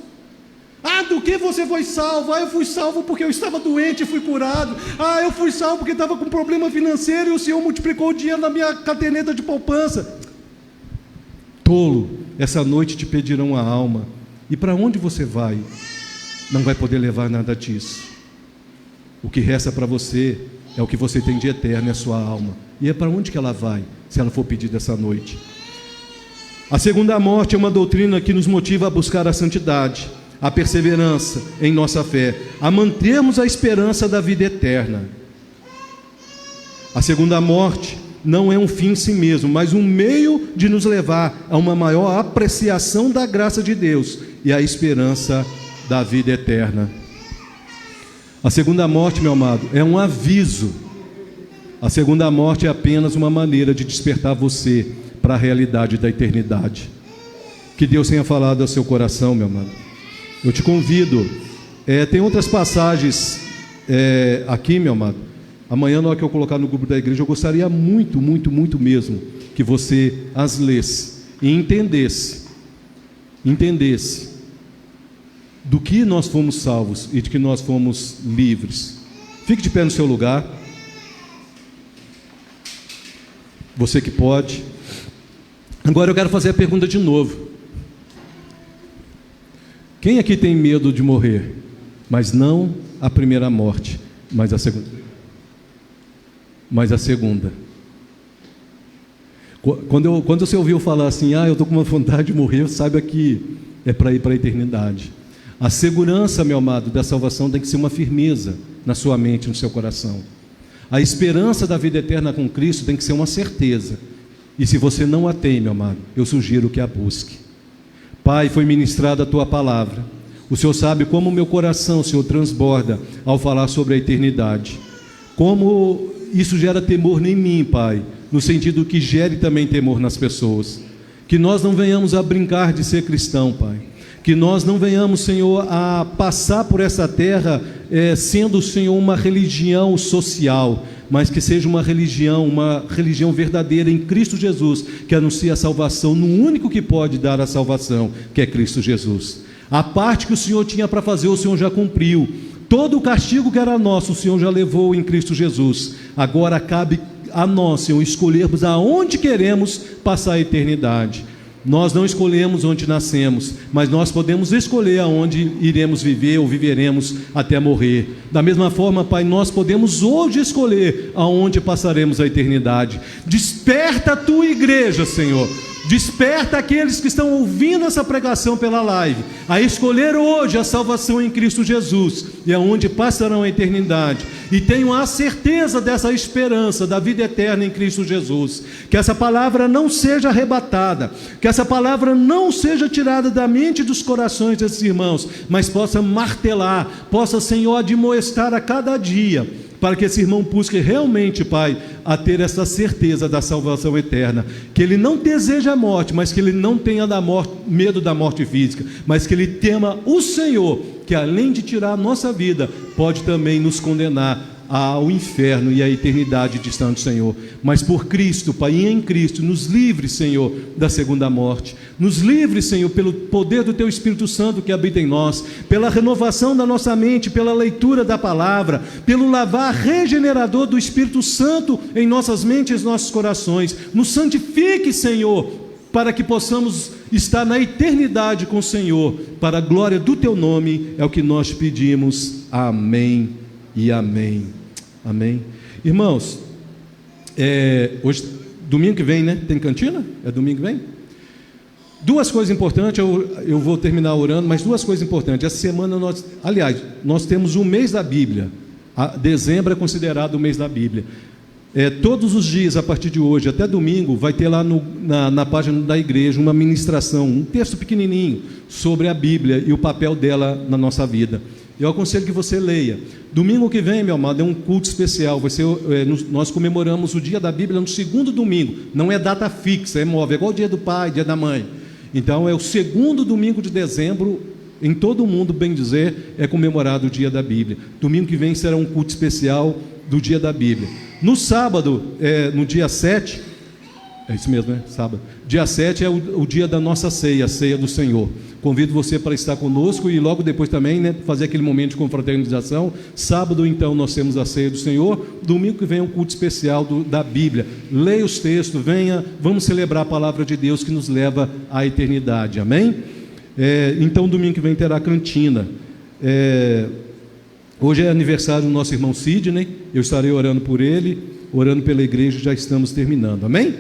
Ah, do que você foi salvo? Ah, eu fui salvo porque eu estava doente e fui curado. Ah, eu fui salvo porque estava com problema financeiro e o Senhor multiplicou o dinheiro na minha caderneta de poupança. Tolo, essa noite te pedirão a alma, e para onde você vai, não vai poder levar nada disso. O que resta para você é o que você tem de eterno, é a sua alma. E é para onde que ela vai, se ela for pedida essa noite? A segunda morte é uma doutrina que nos motiva a buscar a santidade, a perseverança em nossa fé, a mantermos a esperança da vida eterna. A segunda morte não é um fim em si mesmo, mas um meio de nos levar a uma maior apreciação da graça de Deus e a esperança da vida eterna. A segunda morte, meu amado, é um aviso. A segunda morte é apenas uma maneira de despertar você para a realidade da eternidade. Que Deus tenha falado ao seu coração, meu amado. Eu te convido, tem outras passagens aqui, meu amado. Amanhã, na hora que eu colocar no grupo da igreja, eu gostaria muito, muito, muito mesmo que você as lesse e entendesse do que nós fomos salvos e de que nós fomos livres. Fique de pé no seu lugar. Você que pode. Agora eu quero fazer a pergunta de novo. Quem aqui tem medo de morrer? Mas não a primeira morte, mas a segunda. Quando você ouviu falar assim: eu estou com uma vontade de morrer, saiba que é para ir para a eternidade. A segurança, meu amado, da salvação tem que ser uma firmeza na sua mente, no seu coração. A esperança da vida eterna com Cristo tem que ser uma certeza. E se você não a tem, meu amado, eu sugiro que a busque. Pai, foi ministrada a Tua palavra. O Senhor sabe como o meu coração, Senhor, transborda ao falar sobre a eternidade. Como isso gera temor em mim, Pai, no sentido que gere também temor nas pessoas. Que nós não venhamos a brincar de ser cristão, Pai. Que nós não venhamos, Senhor, a passar por essa terra sendo, Senhor, uma religião social, mas que seja uma religião verdadeira em Cristo Jesus, que anuncia a salvação no único que pode dar a salvação, que é Cristo Jesus. A parte que o Senhor tinha para fazer, o Senhor já cumpriu. Todo o castigo que era nosso, o Senhor já levou em Cristo Jesus. Agora cabe a nós, Senhor, escolhermos aonde queremos passar a eternidade. Nós não escolhemos onde nascemos, mas nós podemos escolher aonde iremos viver ou viveremos até morrer. Da mesma forma, Pai, nós podemos hoje escolher aonde passaremos a eternidade. Desperta a tua igreja, Senhor. Desperta aqueles que estão ouvindo essa pregação pela live a escolher hoje a salvação em Cristo Jesus, e aonde passarão a eternidade, e tenham a certeza dessa esperança da vida eterna em Cristo Jesus. Que essa palavra não seja arrebatada, que essa palavra não seja tirada da mente e dos corações desses irmãos, mas possa martelar, possa, Senhor, admoestar a cada dia, para que esse irmão busque realmente, Pai, a ter essa certeza da salvação eterna, que ele não deseja a morte, mas que ele não tenha medo da morte física, mas que ele tema o Senhor, que além de tirar a nossa vida, pode também nos condenar ao inferno e à eternidade distante do Senhor. Mas por Cristo, Pai, e em Cristo, nos livre, Senhor, da segunda morte. Nos livre, Senhor, pelo poder do Teu Espírito Santo que habita em nós, pela renovação da nossa mente, pela leitura da palavra, pelo lavar regenerador do Espírito Santo em nossas mentes e nossos corações. Nos santifique, Senhor, para que possamos estar na eternidade com o Senhor, para a glória do Teu nome, é o que nós pedimos. Amém e amém. Amém. Irmãos, hoje, domingo que vem, né? Tem cantina? É domingo que vem? Duas coisas importantes, eu vou terminar orando, mas duas coisas importantes. Essa semana nós temos o mês da Bíblia. Dezembro é considerado o mês da Bíblia. Todos os dias, a partir de hoje, até domingo, vai ter lá na página da igreja uma ministração, um texto pequenininho sobre a Bíblia e o papel dela na nossa vida. Eu aconselho que você leia. Domingo que vem, meu amado, é um culto especial. Nós comemoramos o dia da Bíblia no segundo domingo. Não é data fixa, é móvel, é igual o dia do pai, dia da mãe. Então é o segundo domingo de dezembro, em todo o mundo, bem dizer, é comemorado o dia da Bíblia. Domingo que vem será um culto especial do dia da Bíblia. No sábado, no dia 7, é isso mesmo, né? Sábado. Dia 7 é o dia da nossa ceia, a ceia do Senhor. Convido você para estar conosco e logo depois também, né, fazer aquele momento de confraternização. Sábado, então, nós temos a ceia do Senhor. Domingo que vem é um culto especial da Bíblia. Leia os textos, venha, vamos celebrar a palavra de Deus que nos leva à eternidade. Amém? Então, domingo que vem terá cantina. Hoje é aniversário do nosso irmão Sidney. Eu estarei orando por ele, orando pela igreja, já estamos terminando. Amém?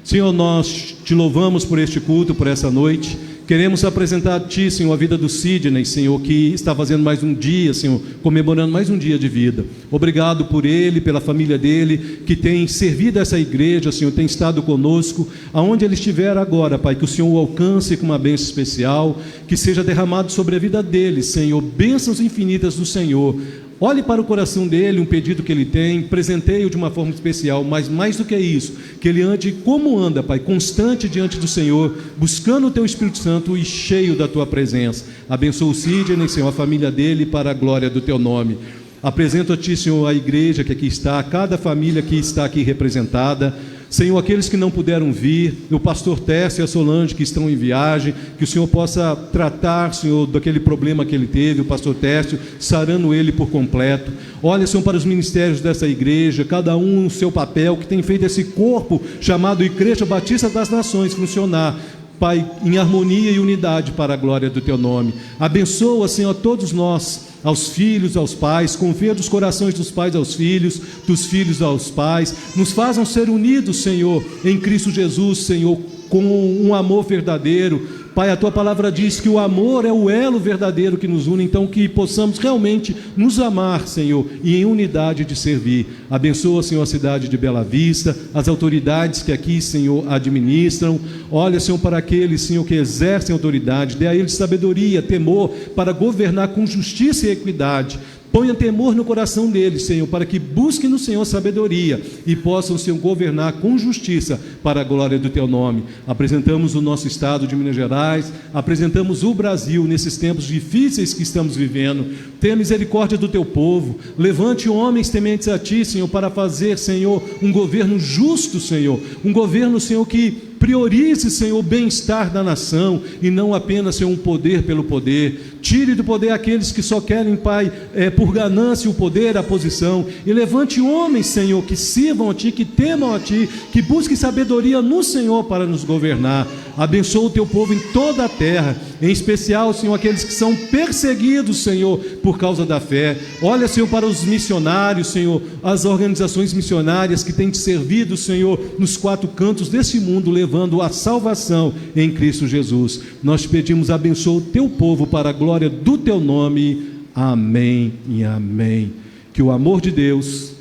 Senhor, nós te louvamos por este culto, por essa noite. Queremos apresentar a Ti, Senhor, a vida do Sidney, Senhor, que está fazendo mais um dia, Senhor, comemorando mais um dia de vida. Obrigado por ele, pela família dele, que tem servido essa igreja, Senhor, tem estado conosco, aonde ele estiver agora, Pai, que o Senhor o alcance com uma bênção especial, que seja derramado sobre a vida dele, Senhor, bênçãos infinitas do Senhor. Olhe para o coração dele, um pedido que ele tem, presenteie-o de uma forma especial, mas mais do que isso, que ele ande como anda, Pai, constante diante do Senhor, buscando o Teu Espírito Santo e cheio da Tua presença. Abençoa o Sidney, Senhor, a família dele, para a glória do Teu nome. Apresento a Ti, Senhor, a igreja que aqui está, cada família que está aqui representada. Senhor, aqueles que não puderam vir, o pastor Tércio e a Solange que estão em viagem, que o Senhor possa tratar, Senhor, daquele problema que ele teve, o pastor Tércio, sarando ele por completo. Olha, Senhor, para os ministérios dessa igreja, cada um no seu papel, que tem feito esse corpo chamado Igreja Batista das Nações funcionar, Pai, em harmonia e unidade para a glória do Teu nome. Abençoa, Senhor, todos nós, aos filhos, aos pais, confia dos corações dos pais aos filhos, dos filhos aos pais, nos façam ser unidos, Senhor, em Cristo Jesus, Senhor, com um amor verdadeiro, Pai, a Tua palavra diz que o amor é o elo verdadeiro que nos une, então que possamos realmente nos amar, Senhor, e em unidade de servir. Abençoa, Senhor, a cidade de Bela Vista, as autoridades que aqui, Senhor, administram. Olha, Senhor, para aqueles, Senhor, que exercem autoridade, dê a eles sabedoria, temor, para governar com justiça e equidade. Ponha temor no coração deles, Senhor, para que busquem no Senhor sabedoria e possam, Senhor, governar com justiça para a glória do Teu nome. Apresentamos o nosso estado de Minas Gerais, apresentamos o Brasil nesses tempos difíceis que estamos vivendo. Tenha misericórdia do Teu povo, levante homens tementes a Ti, Senhor, para fazer, Senhor, um governo justo, Senhor, um governo, Senhor, que priorize, Senhor, o bem-estar da nação e não apenas, Senhor, um poder pelo poder. Tire do poder aqueles que só querem, Pai, por ganância o poder, a posição, e levante homens, Senhor, que sirvam a Ti, que temam a Ti, que busquem sabedoria no Senhor para nos governar. Abençoa o Teu povo em toda a terra, em especial, Senhor, aqueles que são perseguidos, Senhor, por causa da fé. Olha, Senhor, para os missionários, Senhor, as organizações missionárias que têm te servido, Senhor, nos 4 cantos desse mundo, levando a salvação em Cristo Jesus. Nós te pedimos, abençoa o Teu povo para a glória do Teu nome. Amém e amém. Que o amor de Deus,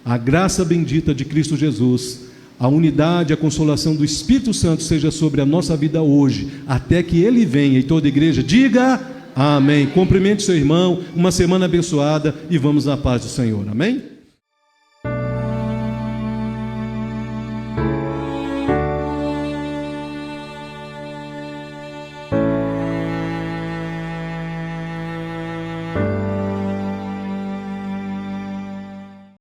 a graça bendita de Cristo Jesus, a unidade, a consolação do Espírito Santo seja sobre a nossa vida hoje, até que Ele venha. E toda a igreja diga amém. Cumprimente seu irmão, uma semana abençoada e vamos na paz do Senhor. Amém?